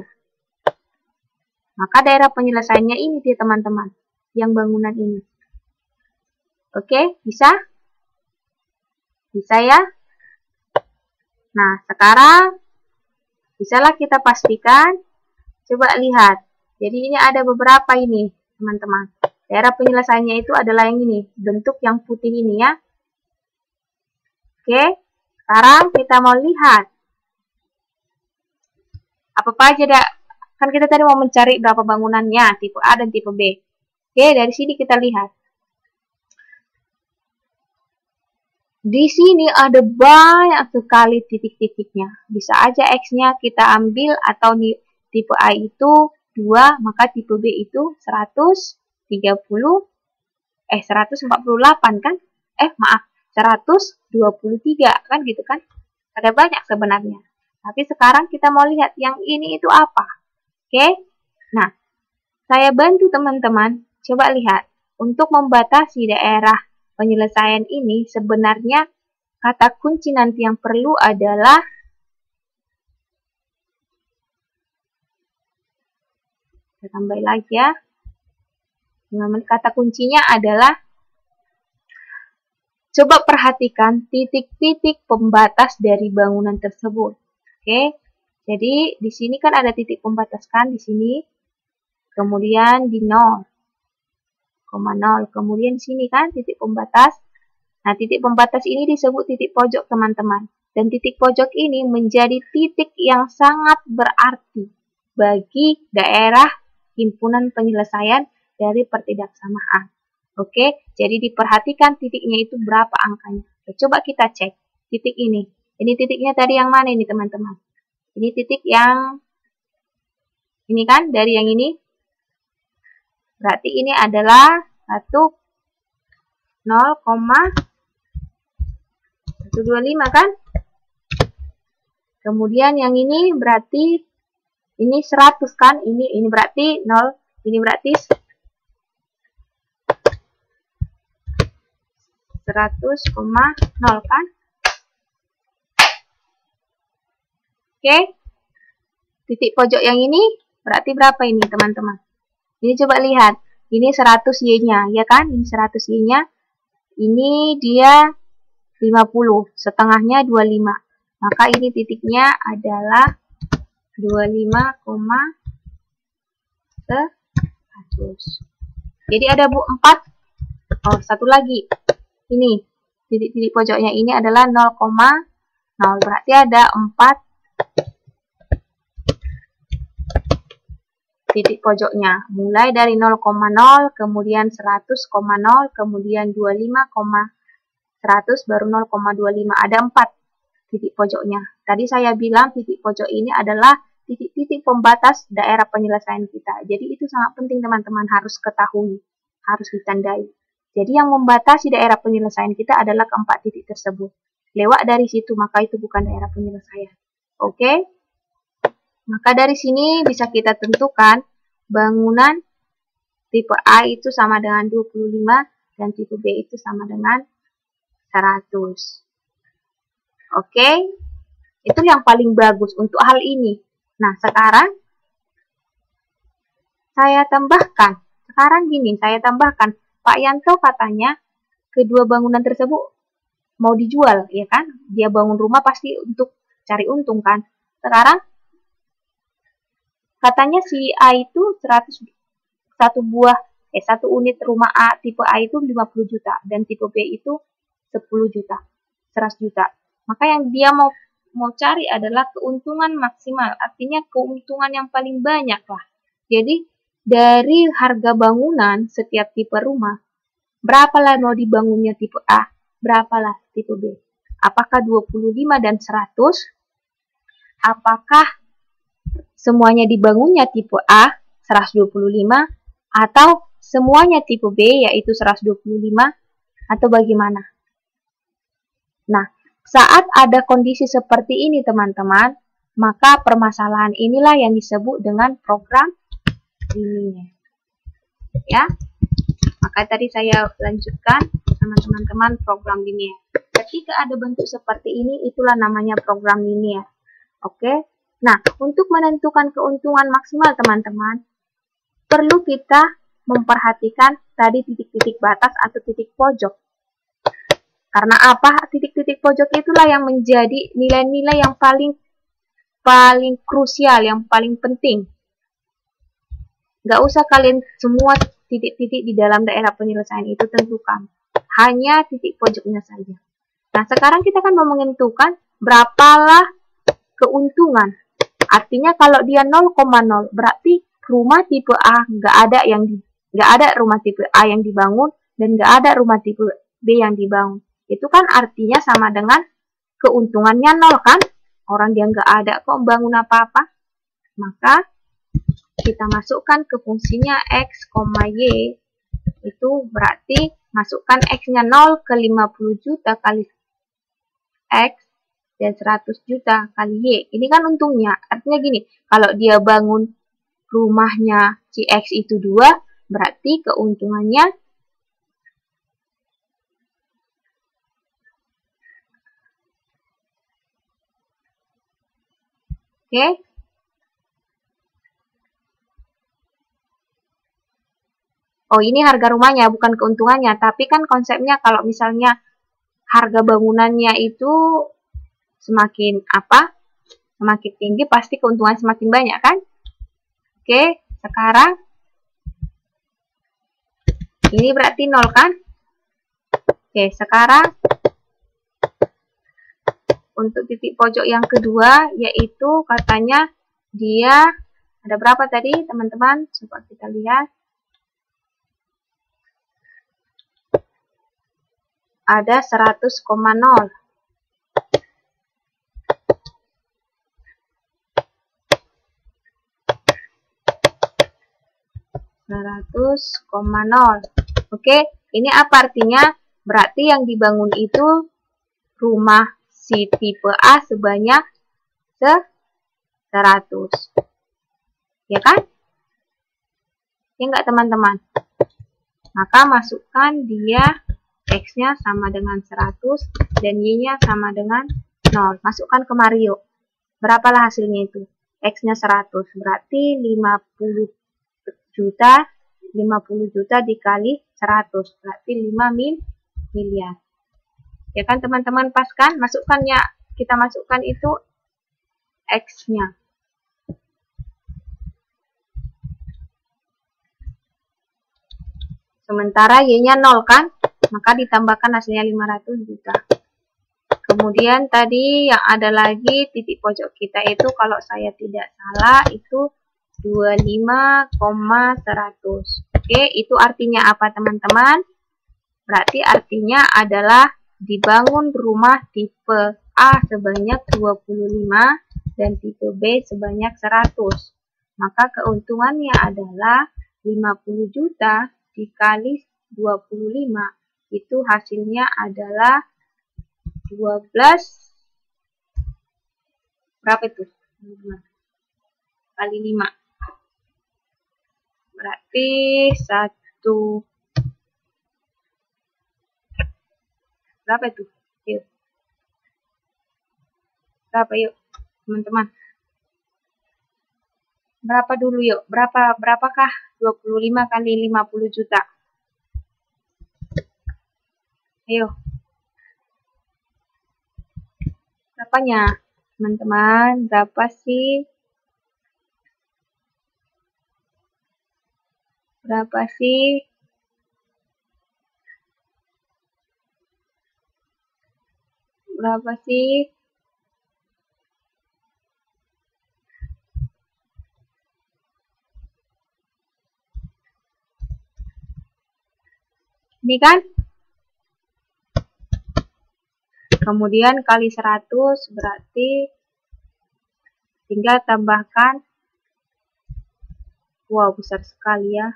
Maka daerah penyelesaiannya ini dia teman-teman. Yang bangunan ini. Oke, bisa? Bisa ya? Nah, sekarang bisalah kita pastikan. Coba lihat. Jadi ini ada beberapa ini, teman-teman. Daerah penyelesaiannya itu adalah yang ini. Bentuk yang putih ini ya. Oke, sekarang kita mau lihat. Apa aja Kan kita tadi mau mencari berapa bangunannya, tipe A dan tipe B. Oke, dari sini kita lihat. Di sini ada banyak sekali titik-titiknya. Bisa aja X-nya kita ambil atau di tipe A itu 2, maka tipe B itu 148 kan? Maaf, 123 kan gitu kan? Ada banyak sebenarnya. Tapi sekarang kita mau lihat yang ini itu apa. Oke, nah saya bantu teman-teman, coba lihat. Untuk membatasi daerah penyelesaian ini, sebenarnya kata kunci nanti yang perlu adalah kita tambah lagi ya. Kata kuncinya adalah, coba perhatikan titik-titik pembatas dari bangunan tersebut. Oke. Jadi di sini kan ada titik pembatas kan di sini. Kemudian di 0,0. Kemudian di sini kan titik pembatas. Nah, titik pembatas ini disebut titik pojok, teman-teman. Dan titik pojok ini menjadi titik yang sangat berarti bagi daerah himpunan penyelesaian dari pertidaksamaan. Oke, jadi diperhatikan titiknya itu berapa angkanya. Oke, coba kita cek titik ini. Ini titiknya tadi yang mana ini, teman-teman? Ini titik yang ini kan, dari yang ini. Berarti ini adalah 0,125 kan? Kemudian yang ini berarti ini 100 kan? Ini berarti 0, ini berarti 100,0 kan? Oke, titik pojok yang ini berarti berapa ini, teman-teman? Ini coba lihat, ini 100 Y-nya, ya kan? Ini 100 Y-nya, ini dia 50, setengahnya 25. Maka ini titiknya adalah 25,100. Jadi ada 4. Oh, satu lagi. Ini, titik-titik pojoknya ini adalah 0,0. Berarti ada 4 titik pojoknya, mulai dari 0,0, kemudian 100,0, kemudian 25,100, baru 0,25. Ada 4 titik pojoknya. Tadi saya bilang titik pojok ini adalah titik-titik pembatas daerah penyelesaian kita. Jadi itu sangat penting, teman-teman, harus ketahui, harus ditandai. Jadi yang membatasi daerah penyelesaian kita adalah keempat titik tersebut. Lewat dari situ, maka itu bukan daerah penyelesaian. Oke? Maka dari sini bisa kita tentukan bangunan tipe A itu sama dengan 25 dan tipe B itu sama dengan 100. Oke, itu yang paling bagus untuk hal ini. Nah, sekarang saya tambahkan. Saya tambahkan. Pak Yanto katanya kedua bangunan tersebut mau dijual, ya kan? Dia bangun rumah pasti untuk cari untung kan. Sekarang katanya si A itu 1 unit rumah A tipe A itu 50 juta dan tipe B itu 10 juta, 100 juta. Maka yang dia mau cari adalah keuntungan maksimal, artinya keuntungan yang paling banyak lah. Jadi dari harga bangunan setiap tipe rumah, berapalah mau dibangunnya tipe A, berapalah tipe B. Apakah 25 dan 100? Apakah semuanya dibangunnya tipe A 125 atau semuanya tipe B yaitu 125 atau bagaimana? Nah, saat ada kondisi seperti ini teman-teman, maka permasalahan inilah yang disebut dengan program linier. Ya. Maka tadi saya lanjutkan sama teman-teman program linier. Ketika ada bentuk seperti ini, itulah namanya program linier. Oke. Nah, untuk menentukan keuntungan maksimal teman-teman, perlu kita memperhatikan tadi titik-titik batas atau titik pojok. Karena apa? Titik-titik pojok itulah yang menjadi nilai-nilai yang paling krusial, yang paling penting. Nggak usah kalian semua titik-titik di dalam daerah penyelesaian itu tentukan. Hanya titik pojoknya saja. Nah, sekarang kita kan mau menentukan berapalah keuntungan Artinya kalau dia 0,0 berarti rumah tipe A nggak ada rumah tipe A yang dibangun dan nggak ada rumah tipe B yang dibangun. Itu kan artinya sama dengan keuntungannya 0 kan? Orang dia nggak ada kok bangun apa-apa. Maka kita masukkan ke fungsinya X, Y. Itu berarti masukkan X-nya 0 ke 50 juta kali X dan 100 juta kali Y. Ini kan untungnya. Artinya gini, kalau dia bangun rumahnya si X itu 2, berarti keuntungannya oke. Oh, ini harga rumahnya, bukan keuntungannya. Tapi kan konsepnya kalau misalnya harga bangunannya itu semakin semakin tinggi, pasti keuntungan semakin banyak kan? Oke, sekarang ini berarti 0 kan? Oke, sekarang untuk titik pojok yang kedua, yaitu katanya dia ada berapa tadi teman-teman? Coba kita lihat. Ada 100,0. Oke, ini apa artinya? Berarti yang dibangun itu rumah si tipe A sebanyak 100. Ya kan? Ya enggak teman-teman? Maka masukkan dia X-nya sama dengan 100 dan Y-nya sama dengan 0. Masukkan ke Mario. Berapalah hasilnya itu? X-nya 100. Berarti 50 juta dikali 100. Berarti 5 miliar. Ya kan teman-teman, pas kan? Kita masukkan itu X-nya. Sementara Y-nya 0 kan? Maka ditambahkan hasilnya 500 juta. Kemudian tadi yang ada lagi titik pojok kita itu kalau saya tidak salah itu 25,100. Oke, itu artinya apa teman-teman? Berarti artinya adalah dibangun rumah tipe A sebanyak 25 dan tipe B sebanyak 100. Maka keuntungannya adalah 50 juta dikali 25. Itu hasilnya adalah 12, berapa itu? Kali 5. Berarti 1, berapa itu? Yuk. Berapa yuk, teman-teman? Berapa dulu yuk? Berapakah 25 kali 50 juta? Ayo. Berapanya? Teman-teman, berapa sih? Berapa sih? Berapa sih? Ini kan? Kemudian kali 100 berarti tinggal tambahkan. Wow, besar sekali ya.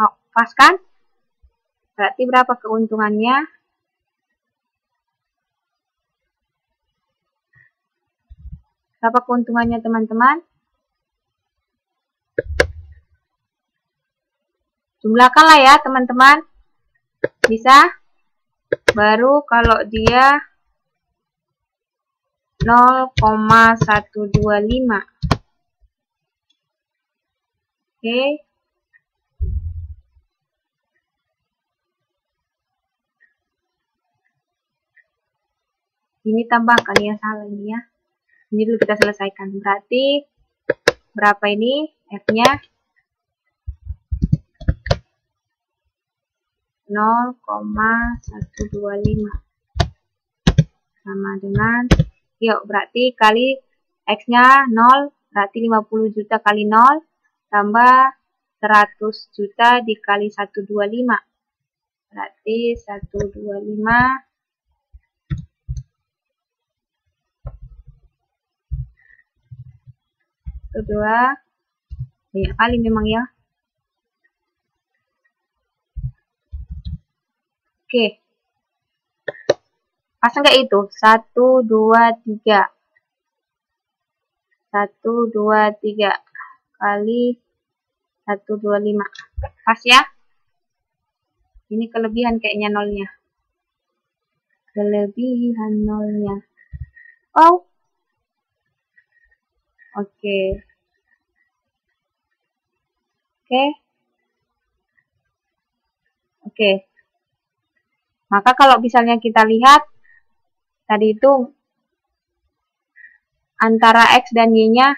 Oh, pas kan? Berarti berapa keuntungannya? Berapa keuntungannya teman-teman? Jumlahkanlah ya teman-teman. Bisa? Baru kalau dia 0,125. Oke. Ini tambahkan ya, salah ini ya. Ini dulu kita selesaikan. Berarti berapa ini F-nya? 0,125. sama dengan, yuk berarti kali X-nya 0, berarti 50 juta kali 0, tambah 100 juta dikali 125. Berarti 125 kedua, banyak kali memang ya. Oke. Pasang nggak itu? 1, 2, 3. 1, 2, 3 kali 125. Pas ya? Ini kelebihan kayaknya nolnya. Kelebihan nolnya. Oh. Oke. Oke. Maka kalau misalnya kita lihat tadi itu antara X dan Y-nya,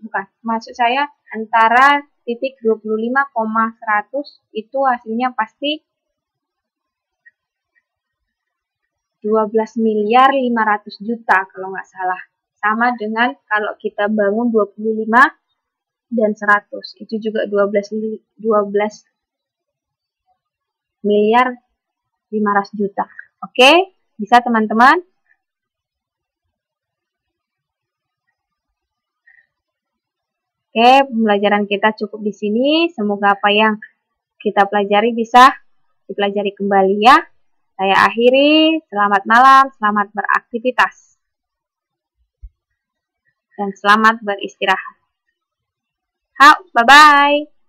bukan, maksud saya antara titik 25,100 itu hasilnya pasti 12 miliar 500 juta kalau nggak salah. Sama dengan kalau kita bangun 25 dan 100, itu juga 12 miliar 500 juta. Oke, bisa teman-teman? Oke, pembelajaran kita cukup di sini. Semoga apa yang kita pelajari bisa dipelajari kembali ya. Saya akhiri, selamat malam, selamat beraktivitas. Dan selamat beristirahat. Bye-bye.